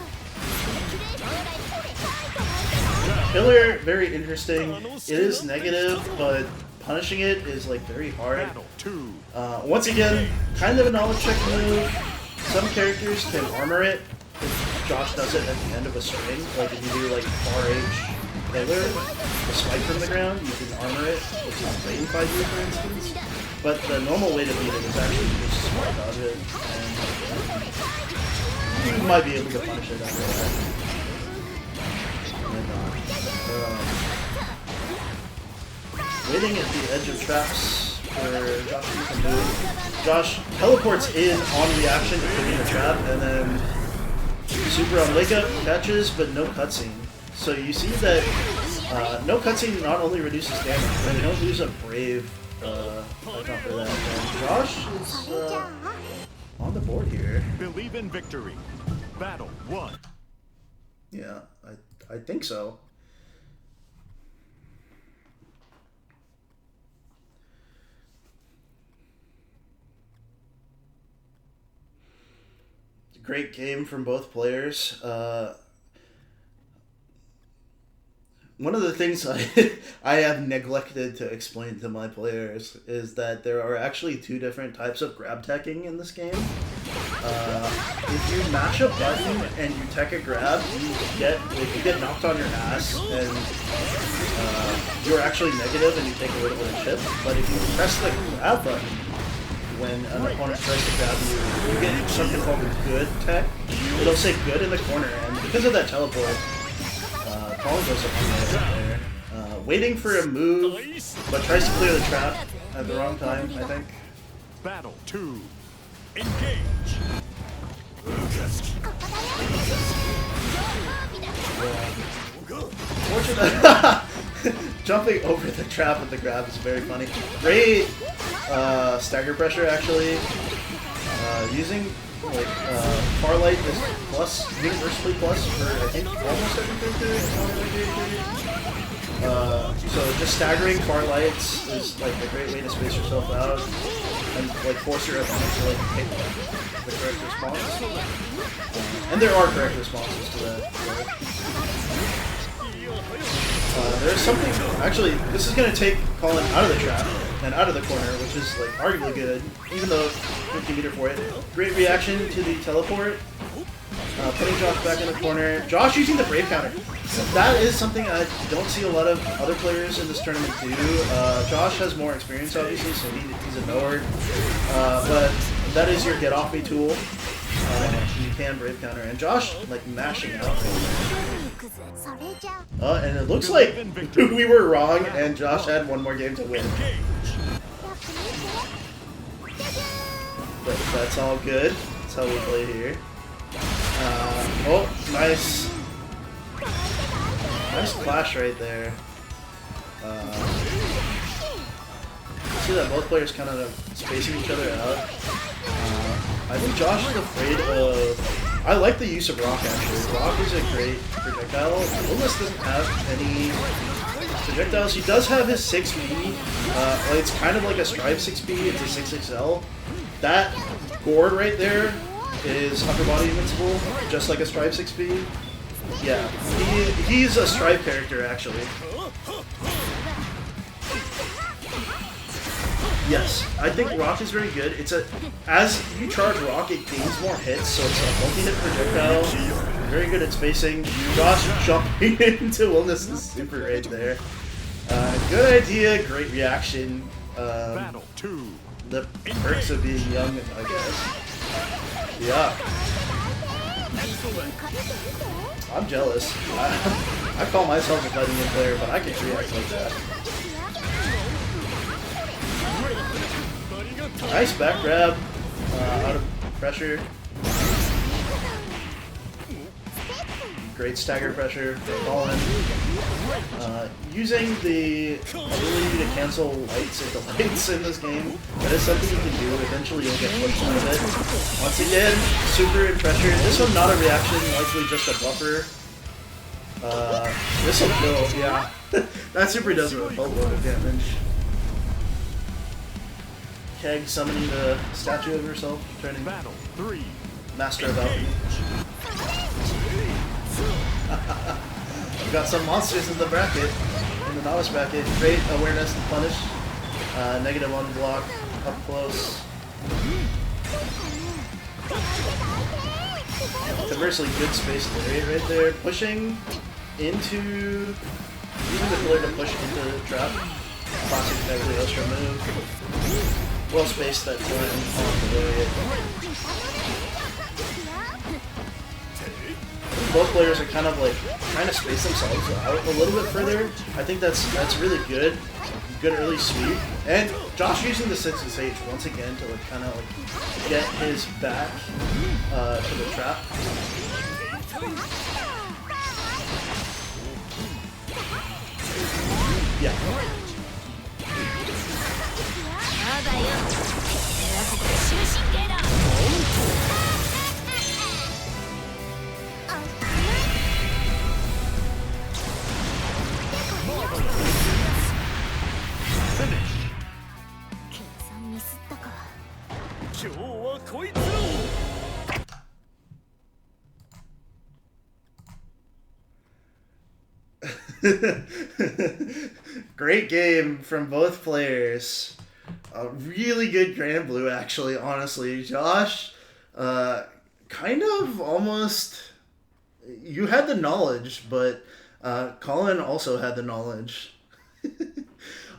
S1: Killer, very interesting. It is negative, but punishing it is like very hard. Once again, kind of a knowledge check move. Some characters can armor it if Josh does it at the end of a string. Like if you do like RH Killer, the swipe from the ground, you can armor it, which is rain 5U for instance. But the normal way to beat it is actually just smart dodge it, and you might be able to punish it after that. Waiting at the edge of traps for Josh to move. Josh teleports in on reaction to putting a trap, and then super on wake up, catches, but no cutscene. So you see that no cutscene not only reduces damage, but they don't lose a brave icon for that. And Josh is on the board here.
S2: Believe in victory. Battle 1.
S1: Yeah, I think so. Great game from both players. One of the things I have neglected to explain to my players is that there are actually 2 different types of grab teching in this game. If you mash a button and you tech a grab, you get knocked on your ass and you're actually negative and you take a little bit of chip. But if you press the grab button when an opponent tries to grab you, you get something called a good tech. It'll say good in the corner, and because of that teleport, Colin goes up on there. Waiting for a move, but tries to clear the trap at the wrong time, I think.
S2: Battle 2. Engage.
S1: Jumping over the trap with the grab is very funny. Great stagger pressure, actually. Using like Farlight is plus, universally plus for I think almost every character. So just staggering Farlights is like a great way to space yourself out and like force your opponent to like take the correct response. And there are correct responses to that. There's something, actually, this is going to take Colin out of the trap and out of the corner, which is like arguably good, even though 50 meter for it. Great reaction to the teleport, putting Josh back in the corner. Josh using the Brave counter. That is something I don't see a lot of other players in this tournament do. Josh has more experience, obviously, so he's a knower. But that is your get off me tool. You can Brave counter, and Josh like mashing out. And it looks like we were wrong, and Josh had one more game to win. But that's all good. That's how we play here. Oh, nice. Nice clash right there. see that both players kind of spacing each other out. I think Josh is afraid of... I like the use of Rock, actually. Rock is a great projectile. Willis doesn't have any projectiles. He does have his 6B. It's kind of like a Strive 6B. It's a 6XL. That board right there is upper body invincible, just like a Strive 6B. Yeah, he's a Strive character, actually. Yes, I think Rock is very good. As you charge Rock, it gains more hits, so it's a multi-hit projectile. Very good at spacing. Josh jumping into Wellness is super right there. Good idea, great reaction.
S2: Battle 2.
S1: The perks of being young, I guess. Yeah. I'm jealous. I call myself a fighting game player, but I can't react like that. Nice back grab out of pressure. Great stagger pressure for Colin. Using the ability to cancel lights into lights in this game, that is something you can do. Eventually you'll get pushed out of it. Once again, super in pressure. This one not a reaction, likely just a buffer. This will kill, yeah. That super does a boatload of damage. Keg summoning the statue of herself, turning
S2: Battle 3.
S1: Master of Alchemy. We've got some monsters in the bracket, in the novice bracket. Great awareness to punish. -1 block, up close. Conversely, good space area right there. Pushing into... using the pillar to push into the trap. Classic Cagliostro move. Well spaced that time on the lariat. Both players are kind of like trying to space themselves out a little bit further. I think that's really good. Good early sweep. And Josh using the 6 H once again to like kind of like get his back to the trap. Yeah. Great game from both players. A really good Grand Blue, actually, honestly. Josh, kind of almost... You had the knowledge, but Colin also had the knowledge.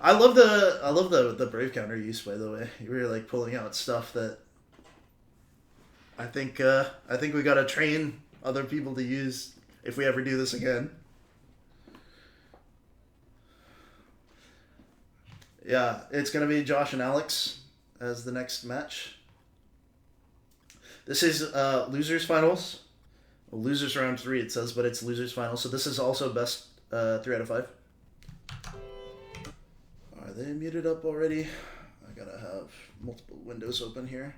S1: I love the Brave counter use, by the way. You were like pulling out stuff that I think we gotta train other people to use if we ever do this again. Yeah, it's gonna be Josh and Alex as the next match. This is losers finals. Well, losers round 3 it says, but it's losers finals. So this is also best 3 out of 5. Are they muted up already? I gotta have multiple windows open here.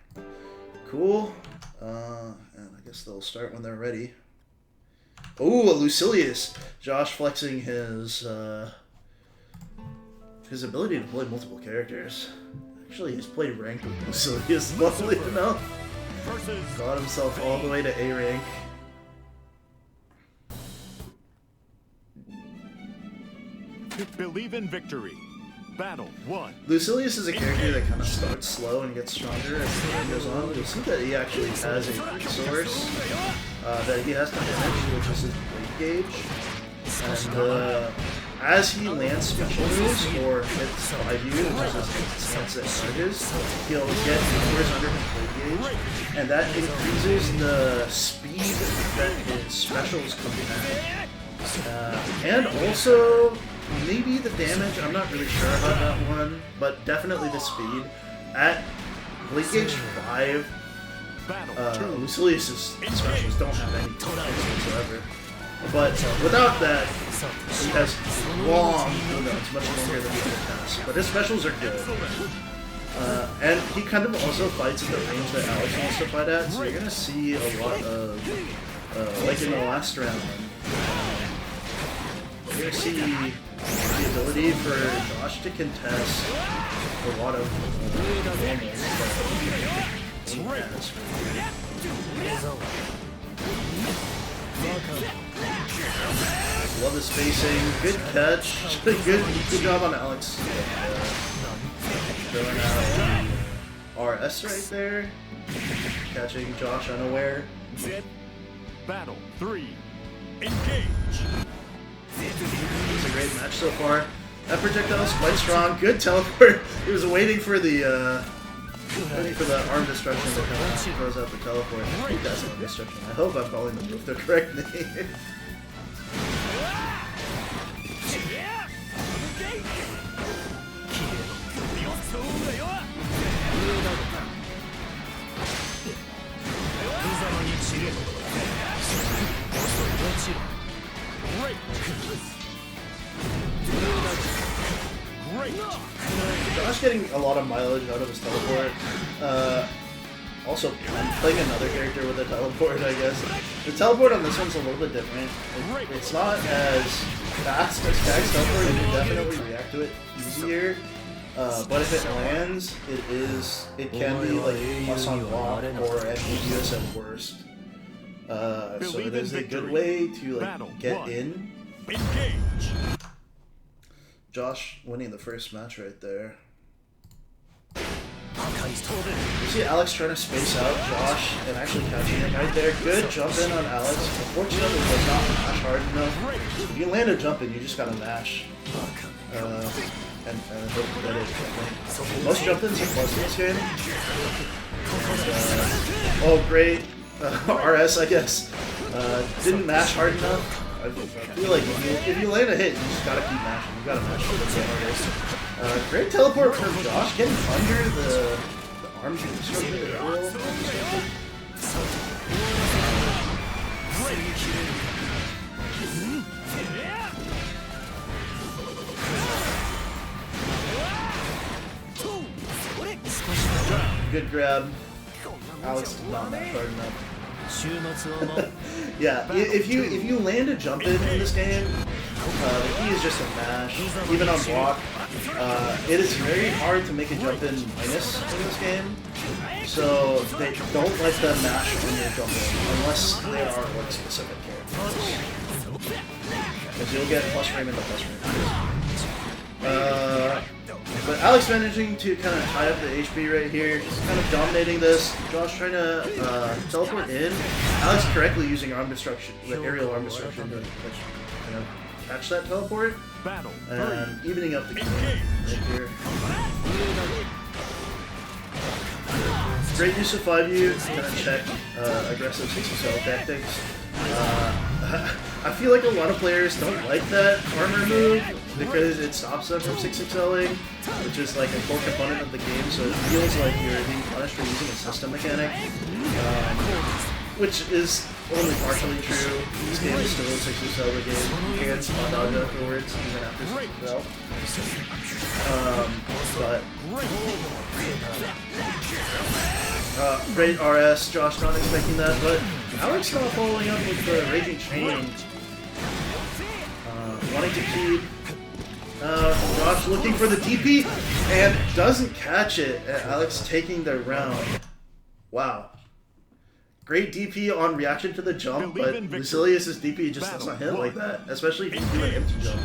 S1: Cool. And I guess they'll start when they're ready. Oh, Lucilius. Josh flexing his ability to play multiple characters. Actually, he's played rank with Lucilius, luckily enough. Got himself all the way to A rank.
S2: Believe in victory. Battle 1.
S1: Lucilius is a character that kind of starts slow and gets stronger as the game goes on. You'll see that he actually has a resource that he has to manage, which is his blade gauge. And as he lands special moves or hits 5U, which is his stance that charges, he'll get numbers under his blade gauge, and that increases the speed that his specials come back. And also, maybe the damage, I'm not really sure about that one, but definitely the speed. At blade gauge 5, Lucilius's specials don't have any damage whatsoever. But without that, he has long cooldowns, much longer than the other cast. But his specials are good. And he kind of also fights in the range that Alex wants to fight at, so you're going to see a lot of, like in the last round, you're going to see the ability for Josh to contest a lot of normals that he has. Love the spacing, good catch, good job on Alex. Throwing out RS right there, catching Josh unaware.
S2: Battle 3, engage.
S1: It's a great match so far. That projectile is quite strong. Good teleport. He was waiting for the arm destruction to come out. Throws out the teleport. I think that's arm destruction. I hope I'm calling them both the correct name. Josh getting a lot of mileage out of his teleport. Also, I'm playing another character with a teleport, I guess. The teleport on this one's a little bit different. It's not as fast as Kag's teleport, you can definitely react to it easier. But if it lands, it can be like plus on block or at USM at worst. So it is a good way to like get in.
S2: Engage.
S1: Josh winning the first match right there. You see Alex trying to space out Josh and actually catching him right there. Good jump in on Alex. Unfortunately, it was not mash hard enough. If you land a jump in, you just gotta mash. And hope that it most jump ins are plus in this game. And, oh, great. RS, I guess. Didn't mash hard enough. I feel like if you land a hit, you just gotta keep mashing. You gotta mash it. Great teleport from Josh, getting under the arms destruction, the aerial destruction. Good grab. Alex did not mash hard enough. Yeah, if you land a jump in this game, the key is just a mash, even on block. It is very hard to make a jump in minus in this game, so they don't let them mash when you jump in, unless they are like specific characters. Because you'll get plus frame into plus frame. But Alex managing to kind of tie up the HP right here, just kind of dominating this. Josh trying to teleport in. Alex correctly using arm destruction, the aerial arm destruction to kind of catch that teleport. And evening up the game right here. Great use of 5U to kind of check aggressive 6XL tactics. I feel like a lot of players don't like that armor move because it stops them from 6XLing, which is like a core component of the game, so it feels like you're being punished for using a system mechanic, which is only partially true. This game is still a 6XL game. You can spot dodge afterwards, even after 6XL. Great RS, Josh not expecting that, but Alex not following up with the Raging Chain. Wanting to keep Josh looking for the DP and doesn't catch it. Alex taking the round. Wow. Great DP on reaction to the jump, but Lucilius's DP just does not hit like that, especially if you do an empty jump.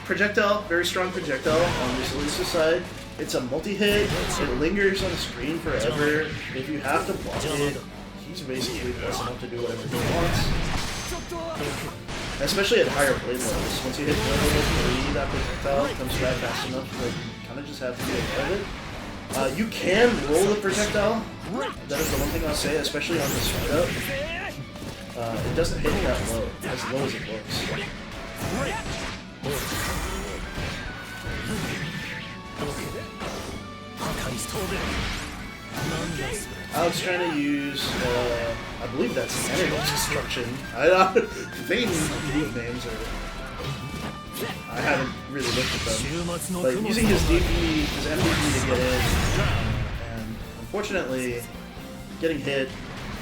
S1: Projectile, very strong projectile on Lucilius's side. It's a multi-hit, it lingers on the screen forever. If you have to block it, he's basically plus enough to do whatever he wants. Especially at higher blade levels. Once you hit level 3, that projectile comes back fast enough that you kind of just have to be aware of it. You can roll the projectile. That is the one thing I'll say, especially on this fight-up. It doesn't hit that low, as low as it looks. Alex trying to use I believe that's Energy Destruction. Phen move names are... I haven't really looked at them. But using his DP, his MVP to get in, and unfortunately, getting hit.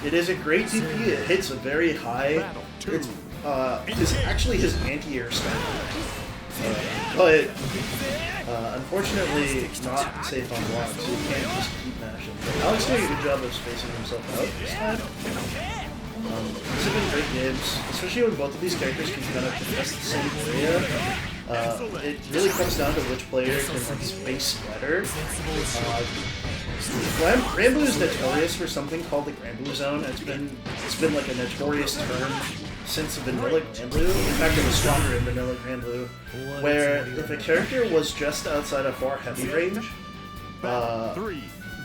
S1: It is a great DP, it hits a very high. It's actually his anti-air style. But unfortunately, not safe on block, so you can't just keep mashing. But Alex doing a good job of spacing himself out this time. These have been great games, especially when both of these characters can kind of contest the same area. It really comes down to which player can space better. Granblue is notorious for something called the Granblue Zone. It's been like a notorious term since Vanilla Granblue. In fact, it was stronger in Vanilla Granblue, where if a character was just outside of far heavy range,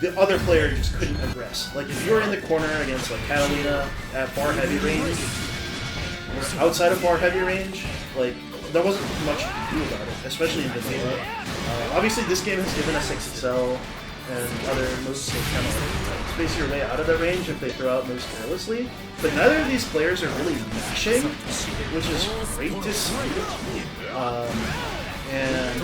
S1: the other player just couldn't aggress. Like if you were in the corner against like Catalina at far heavy range, or outside of far heavy range, like there wasn't much to do about it, especially in Vanilla. Obviously, this game has given us XXL and other moves to kind of space your way out of that range if they throw out moves carelessly. But neither of these players are really mashing, which is great to see. And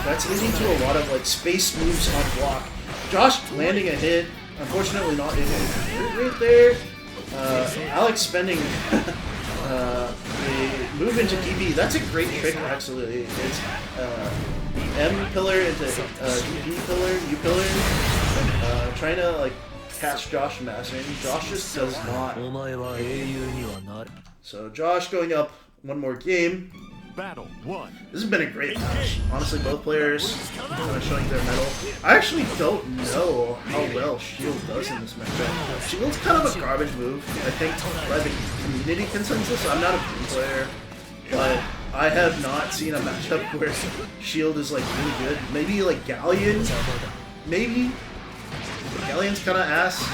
S1: that's leading to a lot of like space moves on block. Josh landing a hit, unfortunately not able to hit right there. Alex spending a move into DB. That's a great trick, actually. It's M pillar into DB pillar, U pillar. Trying to like catch Josh mashing. Josh just does not. So Josh going up one more game.
S2: Battle 1.
S1: This has been a great match. Honestly, both players kind of showing their mettle. I actually don't know how well Shield does in this matchup. Shield's kind of a garbage move, I think, by the community consensus. I'm not a Phen player, but I have not seen a matchup where Shield is like really good. Maybe like Galleon? Maybe? Galleon's kind of ass,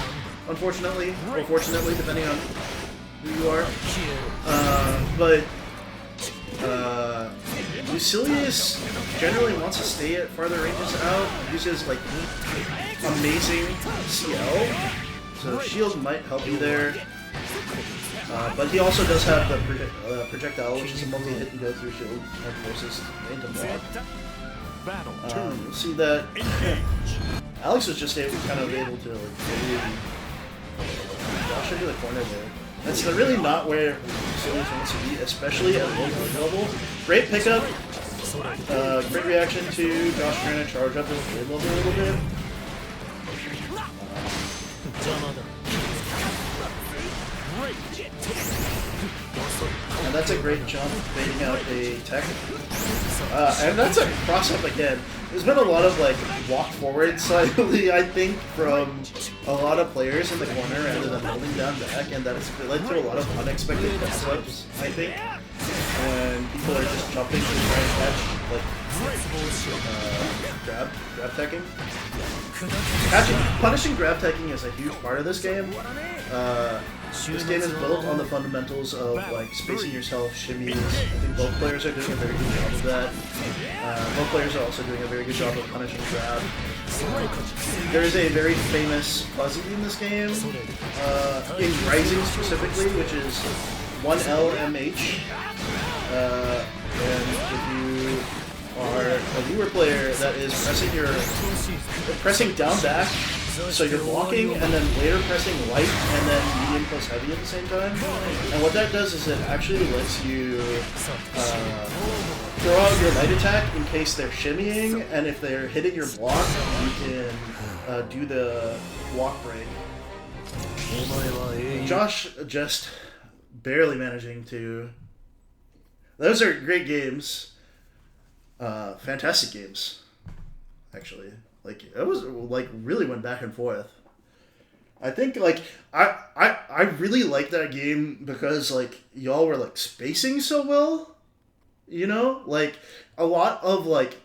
S1: unfortunately, or fortunately, depending on who you are. But Lucilius generally wants to stay at farther ranges out, uses like amazing CL, so Shield might help you there. But he also does have the projectile, which is a multi-hit and go through shield and forces into block. You'll see that Alex was just kind of able to like, dash into the corner there. That's really not where Lucilius wants to be, especially at low level. Great pickup, great reaction to Josh trying to charge up his grade level a little bit. And that's a great jump, baiting out a tech. And that's a cross-up again. There's been a lot of like walk forward slightly, I think, from a lot of players in the corner rather than holding down back, and that has led to a lot of unexpected cross-ups, I think. And people are just jumping to try and catch, like, grab teching. Punishing grab teching is a huge part of this game. This game is built on the fundamentals of like spacing yourself, shimmies. I think both players are doing a very good job of that. Both players are also doing a very good job of punishing grab. There is a very famous fuzzy in this game, in Rising specifically, which is 1LMH. And if you are a newer player that is pressing down back, so you're blocking and then later pressing light and then medium plus heavy at the same time. And what that does is it actually lets you throw out your light attack in case they're shimmying, and if they're hitting your block, you can do the block break. Josh just barely managing to... Those are great games. Fantastic games, actually. Like, it was, like, really went back and forth. I think, like, I really liked that game because, like, y'all were, like, spacing so well, you know? Like, a lot of, like,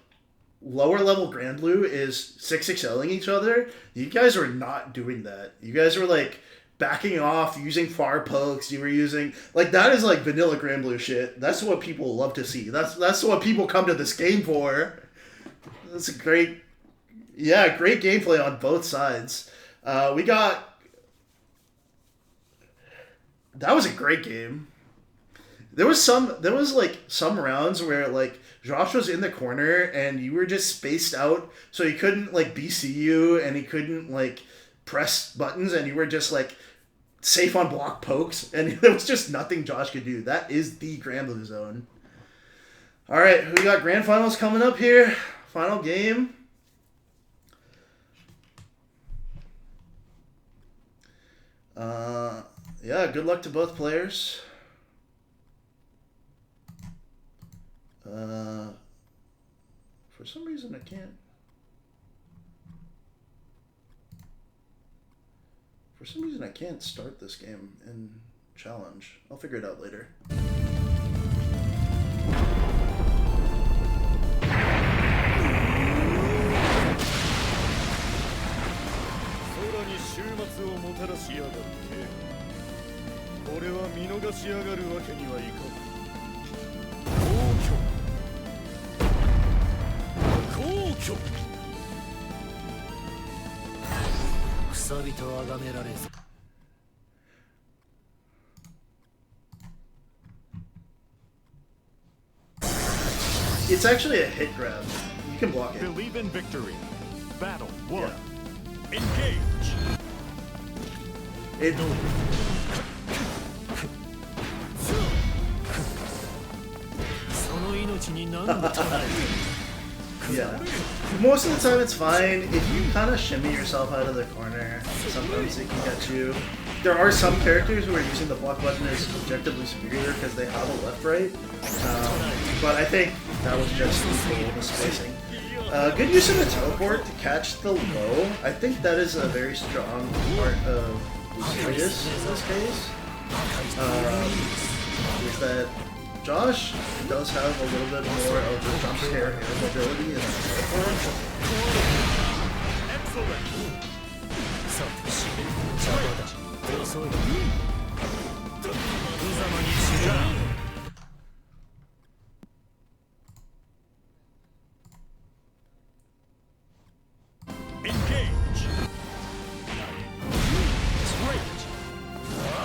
S1: lower-level Granblue is 6XLing each other. You guys were not doing that. You guys were, like, backing off, using far pokes. You were using... Like, that is, like, vanilla Granblue shit. That's what people love to see. That's what people come to this game for. That's a great... Yeah, great gameplay on both sides. We got That was a great game. There was like some rounds where like Josh was in the corner and you were just spaced out, so he couldn't like BC you and he couldn't like press buttons, and you were just like safe on block pokes, and there was just nothing Josh could do. That is the Grand Blue Zone. All right, we got grand finals coming up here. Final game. Yeah, good luck to both players. For some reason I can't. For some reason I can't start this game in challenge. I'll figure it out later. It's actually a hit grab. You can block it.
S2: Believe in victory. Battle 1.
S1: Yeah.
S2: Engage.
S1: It. Yeah. Most of the time it's fine. If you kind of shimmy yourself out of the corner, sometimes it can get you. There are some characters who are using the block button as objectively superior because they have a left-right. But I think that was just the spacing. Good use of the teleport to catch the low. I think that is a very strong part of Lucius in this case. Is that Josh does have a little bit more of the jump scare air mobility in the teleport.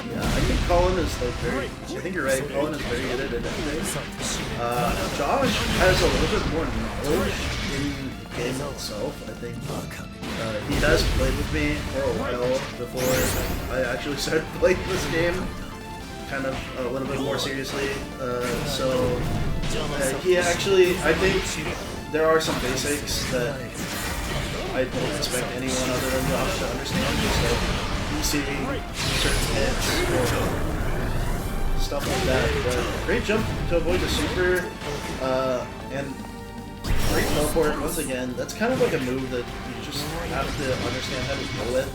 S1: Yeah, I think Colin is like very. I think you're right. Colin is very good at it. Josh has a little bit more knowledge in the game itself. I think he has played with me for a while before I actually started playing this game, kind of a little bit more seriously. He actually, I think there are some basics that I don't expect anyone other than Josh to understand. Just like seeing certain hits or stuff like that. But great jump to avoid the super, and great teleport once again. That's kind of like a move that you just have to understand how to deal with.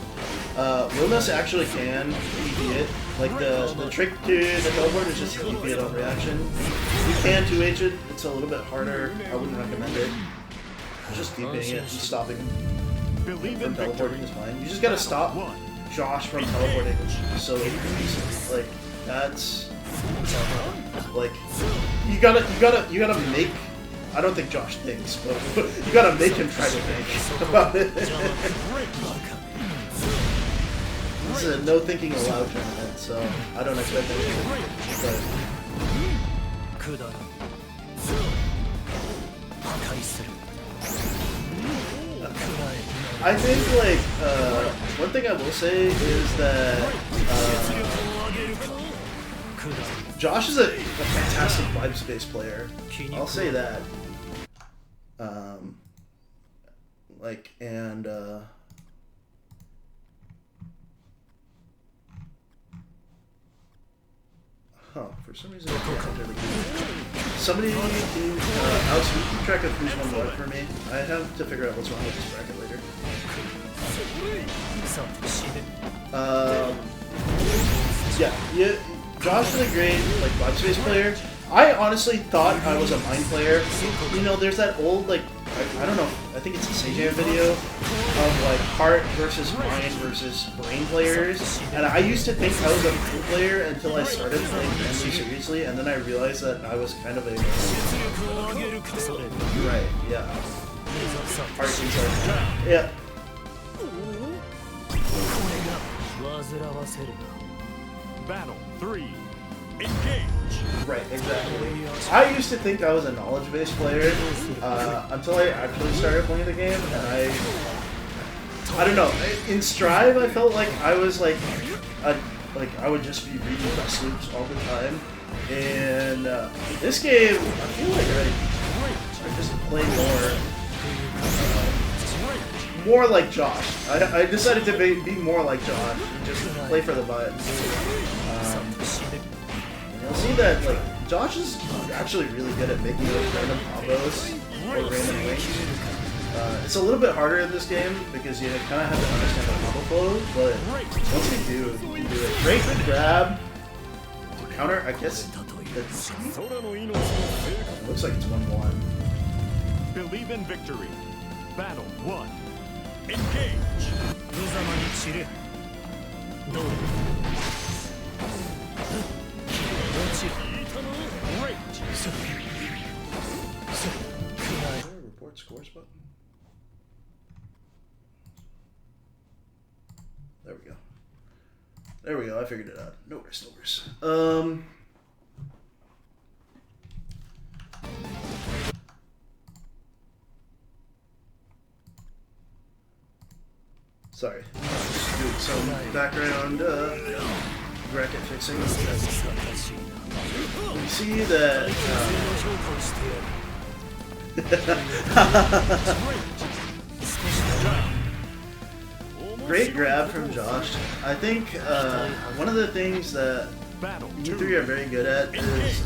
S1: Wilness actually can EV it. Like the trick to the teleport is just EV it on reaction. You can 2H it. It's a little bit harder. I wouldn't recommend it. Just keeping it and stopping from teleporting is fine. You just gotta stop Josh from teleporting so easy. Like that's like you gotta make. I don't think Josh thinks, but you gotta make him try to think about it. This is a no thinking allowed tournament, so I don't expect anything. I think, like, one thing I will say is that Josh is a fantastic vibe space player. I'll say that. For some reason I can't really somebody can Alex, can you keep track of who's won what for me? I have to figure out what's wrong with this bracket later. Yeah, Josh is a great like vibe space player. I honestly thought I was a mind player. You know, there's that old like I don't know, I think it's a Sejam video of like heart versus mind versus brain players, and I used to think I was a brain player until I started playing Grand Blue seriously, and then I realized that I was kind of a right, yeah. Heart inside. Yeah.
S2: Battle 3. Engage.
S1: Right, exactly. I used to think I was a knowledge-based player until I actually started playing the game, and I don't know. In Strive, I felt like I was like I would just be reading best loops all the time, and this game, I feel like I just play more like Josh. I decided to be more like Josh and just play for the vibes. You'll see that like Josh is actually really good at making those random combos or random links. It's a little bit harder in this game because you kind of have to understand the combo flow, but once you do, you can do it. Great grab. Counter, I guess. Looks like it's 1-1.
S2: Believe in victory. Battle 1. Engage.
S1: Report scores button. There we go. There we go. I figured it out. No worries, no worries. Sorry. Just doing some background bracket fixing. You see that. Great grab from Josh. I think one of the things that you three are very good at is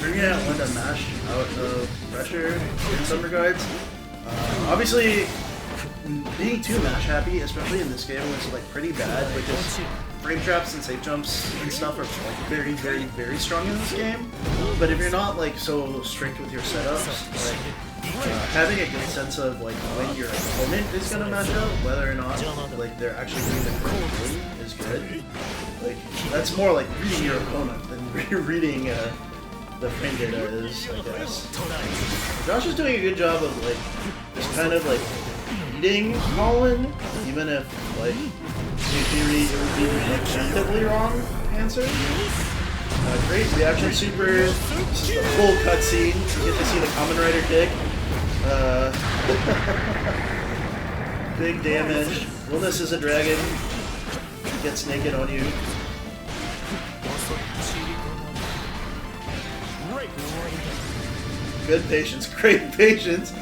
S1: figuring out when to mash out of pressure in some regards. Obviously, being too mash happy, especially in this game, was like pretty bad because frame traps and safe jumps and stuff are like very, very, very strong in this game. But if you're not like so strict with your setups, like having a good sense of like when your opponent is gonna mash out, whether or not like they're actually doing the correct thing is good. Like that's more like reading your opponent than reading the frame data is, I guess. Josh is doing a good job of like just kind of like beating Colin, even if like in theory it would be an objectively wrong answer. Great reaction super. This is the full cutscene. You get to see the Common Rider kick. Big damage. Wilness is a dragon. He gets naked on you. Good patience. Great patience.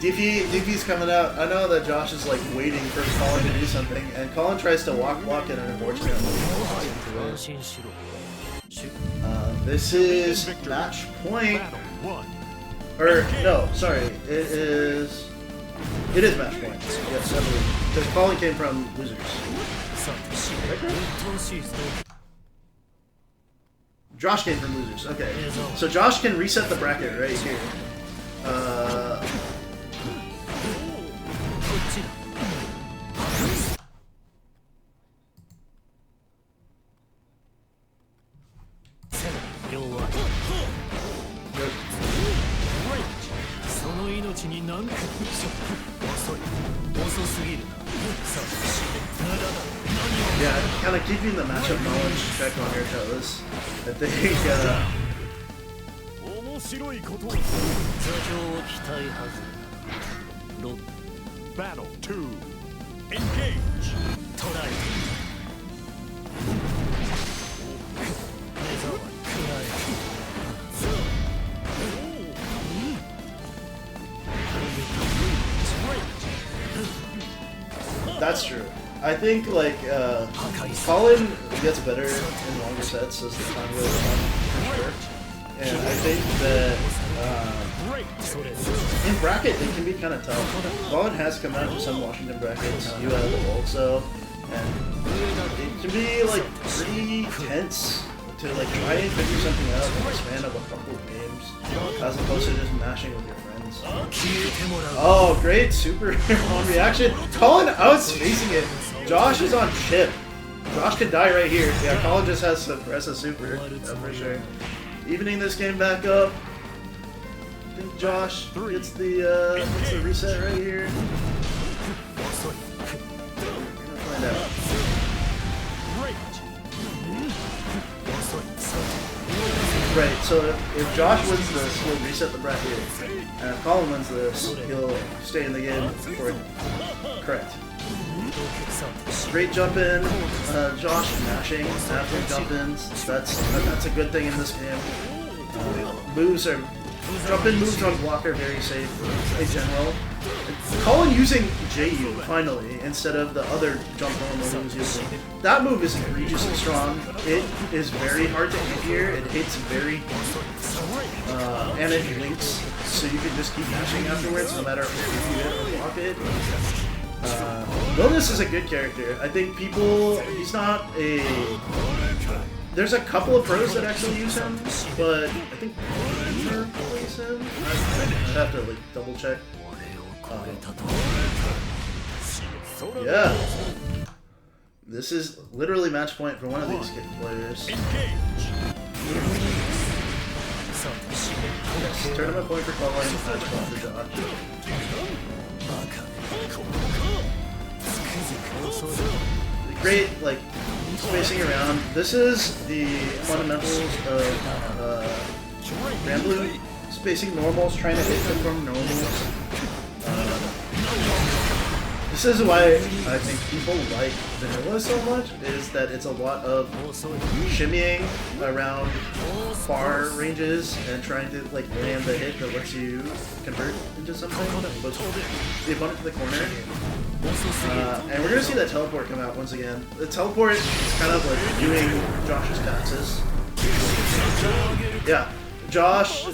S1: DP's coming out. I know that Josh is like waiting for Colin to do something, and Colin tries to walk it, and unfortunately falls into it. This is match point. Or no, sorry, it is match point. Yes, I believe. Because Colin came from losers. Josh came from losers. Okay, so Josh can reset the bracket right here. Yeah, kind of keeping the matchup knowledge check on your toes. I think,
S2: Battle 2. Engage.
S1: that's true. I think like Colin gets better in longer sets as the time goes on, for sure. And I think that in bracket it can be kind of tough. Colin has come out to some Washington brackets, you have also, and it can be like pretty tense to like try and figure something out in the span of a couple of games, as opposed to just mashing with your friends. Oh, great super on reaction. Colin outspacing it. Josh is on chip. Josh could die right here. Yeah, Colin just has to press a super, for sure. Evening this game back up. I think Josh gets the reset right here. We're gonna find out. Right, so if Josh wins this, he'll reset the bracket. And if Colin wins this, he'll stay in the game for it. Correct. Great jump in. Josh mashing after jump ins. That's a good thing in this game. Jump in moves on block are very safe in general. Colin using JU finally instead of the other jump normal he was using. That move is egregiously strong. It is very hard to hit here. It hits very and it links, so you can just keep mashing afterwards no matter if you hit or block it. Novice is a good character. I think he's not a... There's a couple of pros that actually use him, but I think Phen plays him. I'd have to like double check. Yeah. This is literally match point for one of these players. Yes, tournament point for Colin, match point for Josh. Great, like, spacing around. This is the fundamentals of Ramblin'. Spacing normals, trying to hit them from normals. This is why I think people like vanilla so much, is that it's a lot of shimmying around far ranges and trying to like land the hit that lets you convert into something, push the opponent to the corner. And we're going to see that teleport come out once again. The teleport is kind of like doing Josh's passes. Yeah. Josh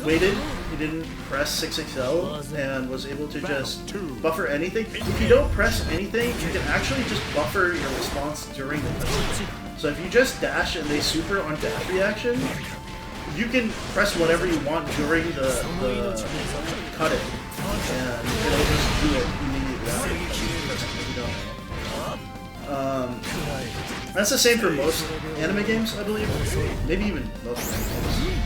S1: waited, he didn't press 6XL and was able to just buffer anything. If you don't press anything, you can actually just buffer your response during the cutscene. So if you just dash and they super on dash reaction, you can press whatever you want during the cut-in, and it'll just do it immediately after you don't. That's the same for most anime games, I believe. Maybe even most anime games.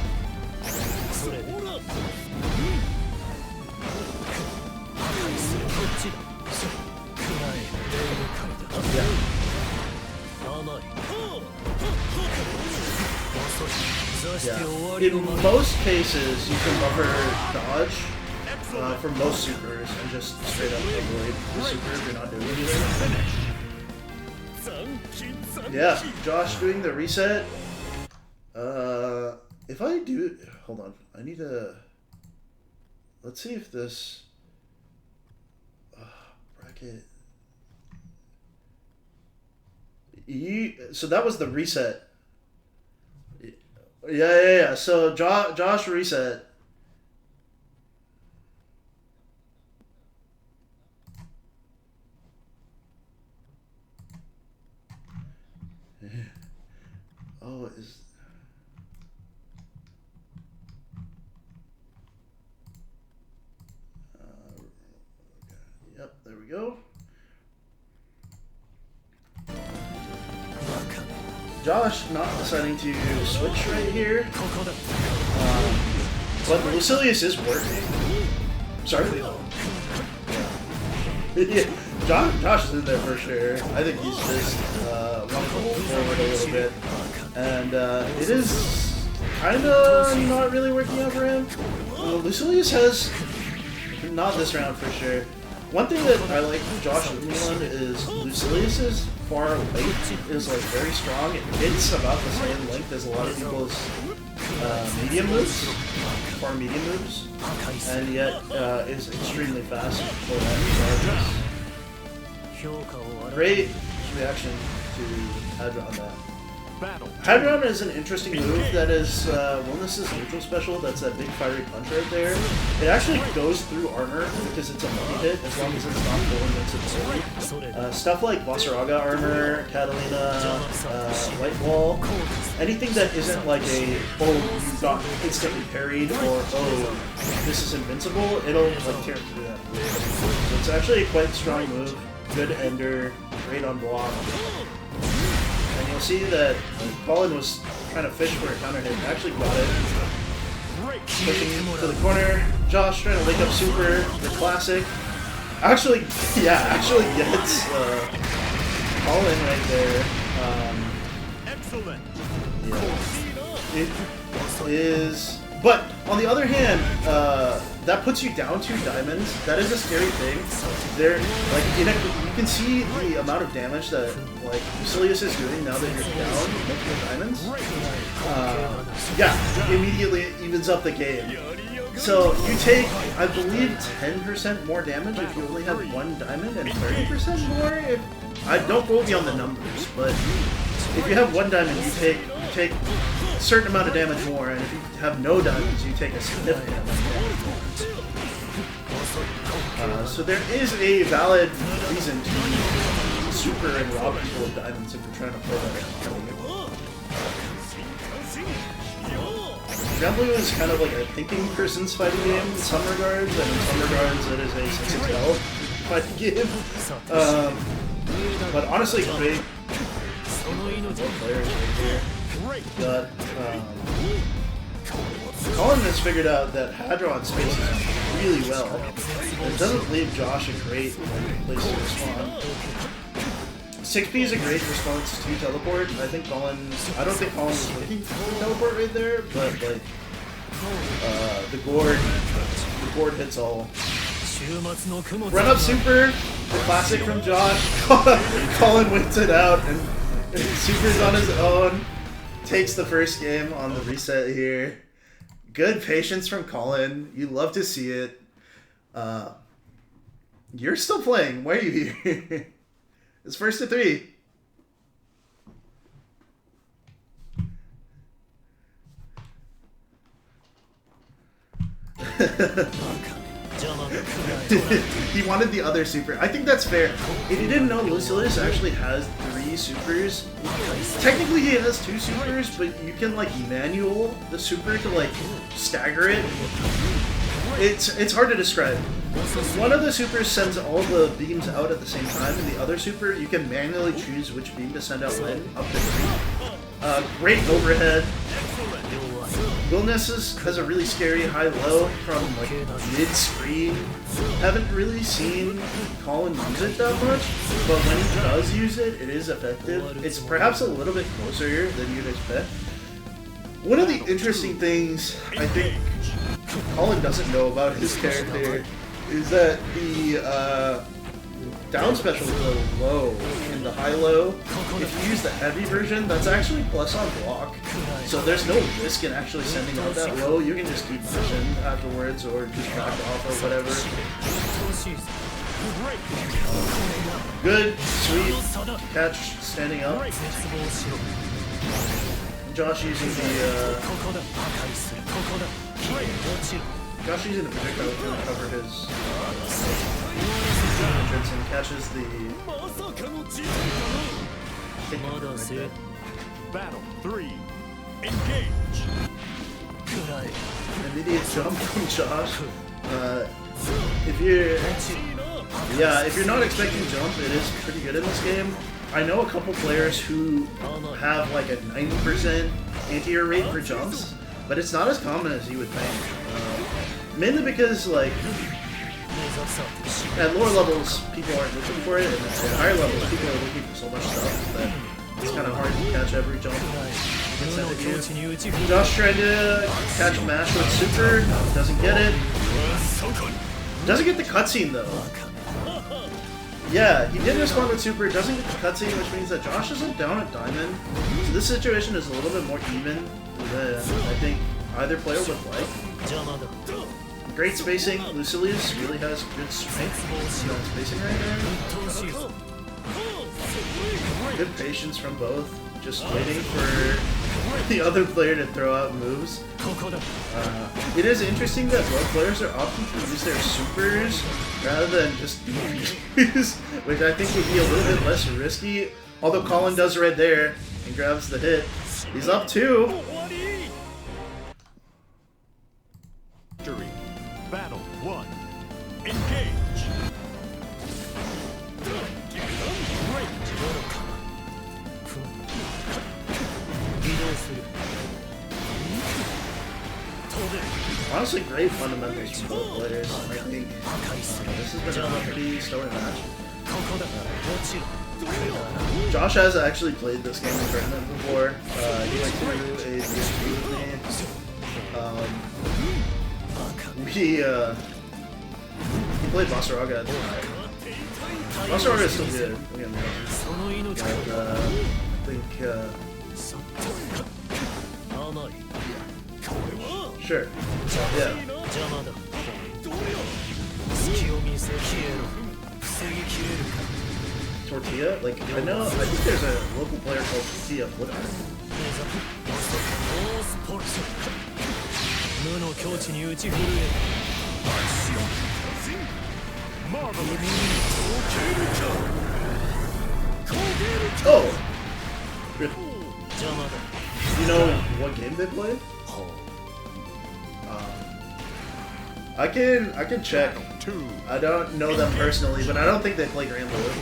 S1: Yeah. In most cases, you can buffer dodge for most supers and just straight up avoid the super if you're not doing anything. Yeah, Josh doing the reset. If I do... Hold on. I need to... Let's see if this... bracket... So that was the reset. Yeah. So Josh reset. Oh, is... Yep, there we go. Josh not deciding to switch right here. But Lucilius is working. Sorry. Yeah. Josh is in there for sure. I think he's just wanting to hold forward a little bit. And it is kind of not really working out for him. Lucilius has, not this round for sure. One thing that I like Josh with Milan is Lucilius's far length is like very strong. It hits about the same length as a lot of people's medium moves, far medium moves, and yet is extremely fast for that regardless. Great reaction to Hadron on that. Hadron is an interesting move that is Wellness's neutral special. That's that big fiery punch right there. It actually goes through armor because it's a multi-hit as long as it's not full invincibility. Stuff like Vasaraga armor, Catalina, Light Wall, anything that isn't like a, oh, you got instantly parried, or oh, this is invincible, it'll like tear through that move. So it's actually a quite strong move. Good ender, great on block. And you'll see that Colin was trying to fish for a counter hit and actually got it. Pushing to the corner. Josh trying to link up super, the classic. Actually gets Colin right there.
S2: Excellent.
S1: Yeah. is... But, on the other hand, that puts you down 2 diamonds. That is a scary thing. There, like, you can see the amount of damage that, like, Lucilius is doing now that you're down multiple diamonds. Yeah, immediately it evens up the game. So, you take, I believe, 10% more damage if you only have 1 diamond, and 30% more if... don't quote me on the numbers, but if you have 1 diamond, you take a certain amount of damage more, and if you have no diamonds, you take a significant amount of damage. So there is a valid reason to super and rob people of diamonds if you're trying to play that. Gambling is kind of like a thinking person's fighting game in some regards, and in some regards it is a 6-6L fighting game. But honestly, great players right here. But Colin has figured out that Hadron spaces really well. It doesn't leave Josh a great place to respond. 6P is a great response to teleport. I don't think Colin was looking for teleport right there, but like the gourd hits all. Run up super, the classic from Josh. Colin wins it out and supers on his own. Takes the first game on the reset here. Good patience from Colin. You love to see it. You're still playing. Why are you here? It's first to 3. He wanted the other super. I think that's fair. If you didn't know, Lucilius actually has 3 supers. Technically he has 2 supers, but you can like manual the super to like stagger it. It's hard to describe. One of the supers sends all the beams out at the same time, and the other super you can manually choose which beam to send out when, up to 3. Great overhead. Wilness has a really scary high-low from like mid-screen. Haven't really seen Colin use it that much, but when he does use it, it is effective. It's perhaps a little bit closer than you'd expect. One of the interesting things I think Colin doesn't know about his character is that the down special is a little low in the high-low. If you use the heavy version, that's actually plus on block. So there's no risk in actually sending out that low. You can just keep pushing afterwards or just back off or whatever. Good, sweet catch standing up. Josh using the projectile to cover his entrance and catches the
S2: Battle 3. Engage.
S1: Immediate jump from Josh. If you're not expecting jump, it is pretty good in this game. I know a couple players who have like a 90% anti-air rate for jumps, but it's not as common as you would think. Mainly because like at lower levels people aren't looking for it, and at higher levels people are looking for so much stuff that it's kind of hard to catch every jump. Josh tried to catch Mash with super, doesn't get it. Doesn't get the cutscene though. Yeah, he did respond with super, doesn't get the cutscene, which means that Josh isn't down at Diamond. So this situation is a little bit more even than I think either player would like. Great spacing. Lucilius really has good strength spacing right there. Good patience from both. Just waiting for the other player to throw out moves. It is interesting that both players are opting to use their supers rather than just use, which I think would be a little bit less risky. Although Colin does red there and grabs the hit. He's up 2.
S2: Battle 1. Engage.
S1: Honestly, great fundamentals from both players. I think this has been a pretty stellar match. Josh has actually played this game in tournament before. He liked to do a DSP with me. He played Basaraga at the time. Basaraga is still good. Again, but, I think, sure. Yeah. Tortilla? Like, I think there's a local player called Tortilla Flipper. Oh! You know what game they played? I can check. I don't know them personally, but I don't think they play Grand Blue.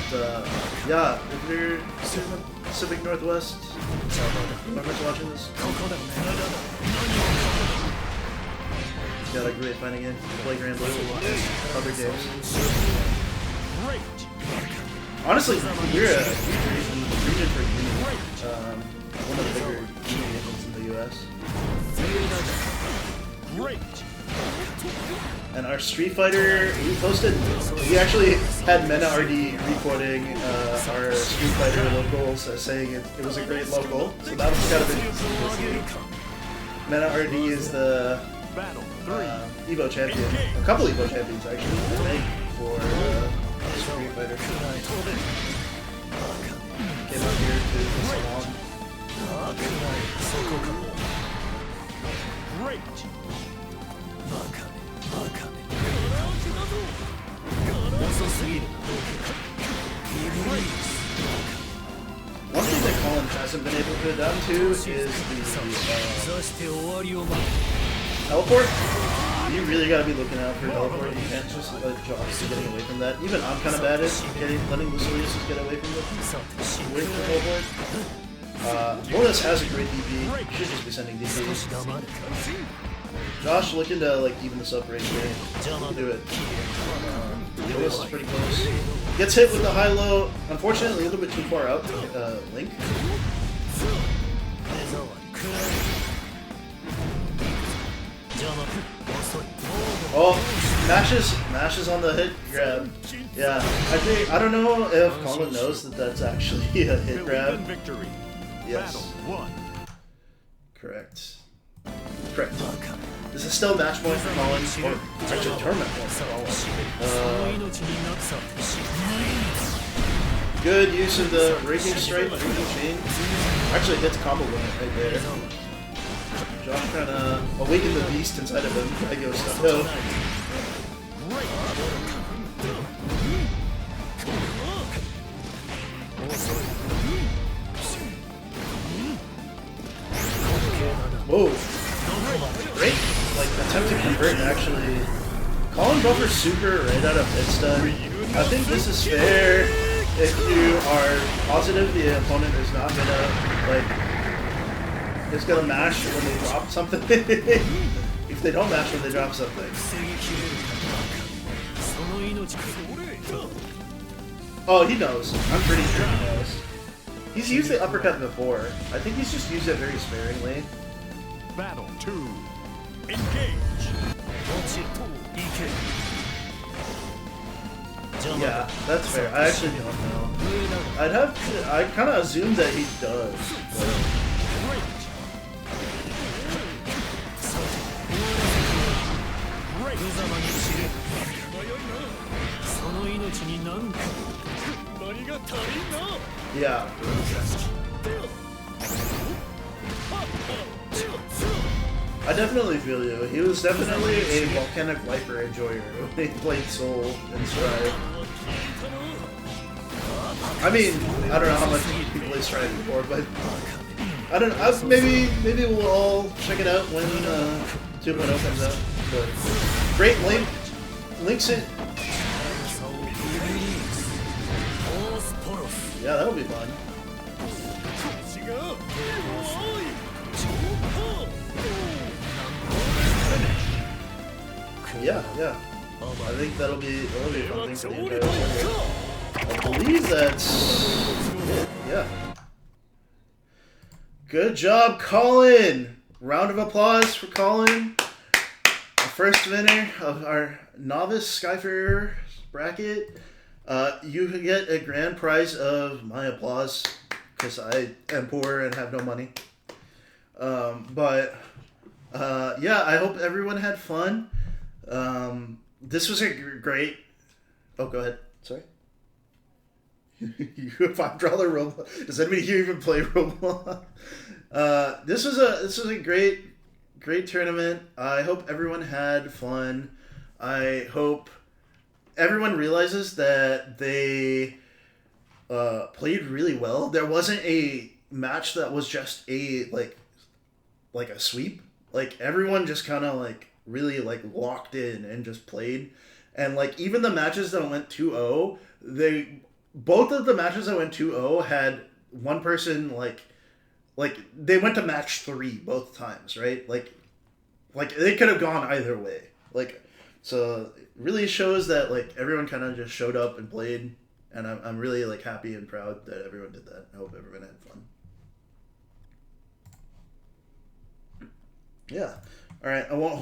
S1: But yeah, if you're in the Pacific Northwest, whoever's watching this, got a great fighting in. Play Grand Blue and other games. Honestly, we're a huge region for gaming. One of the bigger gaming regions in the US. And our Street Fighter, we actually had Mena RD reporting our Street Fighter locals saying it was a great local, so that was kind of interesting. Mena RD is the Evo champion, a couple Evo champions actually, I think, for Street Fighter. Came out here to Salon.
S2: Great.
S1: One thing that Colin hasn't been able to adapt to is the teleport. You really gotta be looking out for teleport. You can't just Josh getting away from that. Even I'm kind of bad at letting Lucilius get away from the teleport. Mortis has a great DP. You should just be sending DP. Josh, look into even this up range here. You can do it. Mortis is pretty close. Gets hit with the high-low. Unfortunately, a little bit too far out. Link. Oh, mashes on the hit grab. Yeah, I don't know if Colin knows that that's actually a hit grab. Yes. Correct. This is still match point for Colin, or actually tournament point for Colin. Good use of the Raging Strike, Raging Chain. Actually hits combo limit right there. Josh trying to awaken the beast inside of him. I go stuff. Whoa. Great, attempt to convert actually. Colin buffers super right out of hit stun. I think this is fair if you are positive the opponent is not gonna, is gonna mash when they drop something. If they don't mash when they drop something. Oh, he knows. I'm pretty sure he knows. He's used the uppercut before. I think he's just used it very sparingly.
S2: Battle 2. Engage.
S1: Yeah, that's fair. I actually don't know. I kind of assumed that he does. Yeah. I definitely feel you. He was definitely a volcanic viper enjoyer when he played Soul and Strive. I mean, I don't know how much he played Strive before, but I don't know. Maybe we'll all check it out when 2.0 comes out. But great link. Links it. Yeah, that'll be fun. Yeah. I think that'll be a fun thing for the entire circuit. I believe that's it, yeah. Good job, Colin. Round of applause for Colin. The first winner of our novice Skyfarer bracket. You can get a grand prize of my applause because I am poor and have no money. Yeah, I hope everyone had fun. This was a great... Oh, go ahead. Sorry. You $5 Roblox. Does anybody here even play Roblox? This was a great tournament. I hope everyone had fun. I hope everyone realizes that they played really well. There wasn't a match that was just a like a sweep. Like everyone just kind of like really like locked in and just played. And like even the matches that went 2-0, both of the matches that went 2-0 had one person like they went to match 3 both times, right? Like they could have gone either way. Like, so it really shows that like everyone kind of just showed up and played, and I'm really like happy and proud that everyone did that. I hope everyone had fun. Yeah. All right. I won't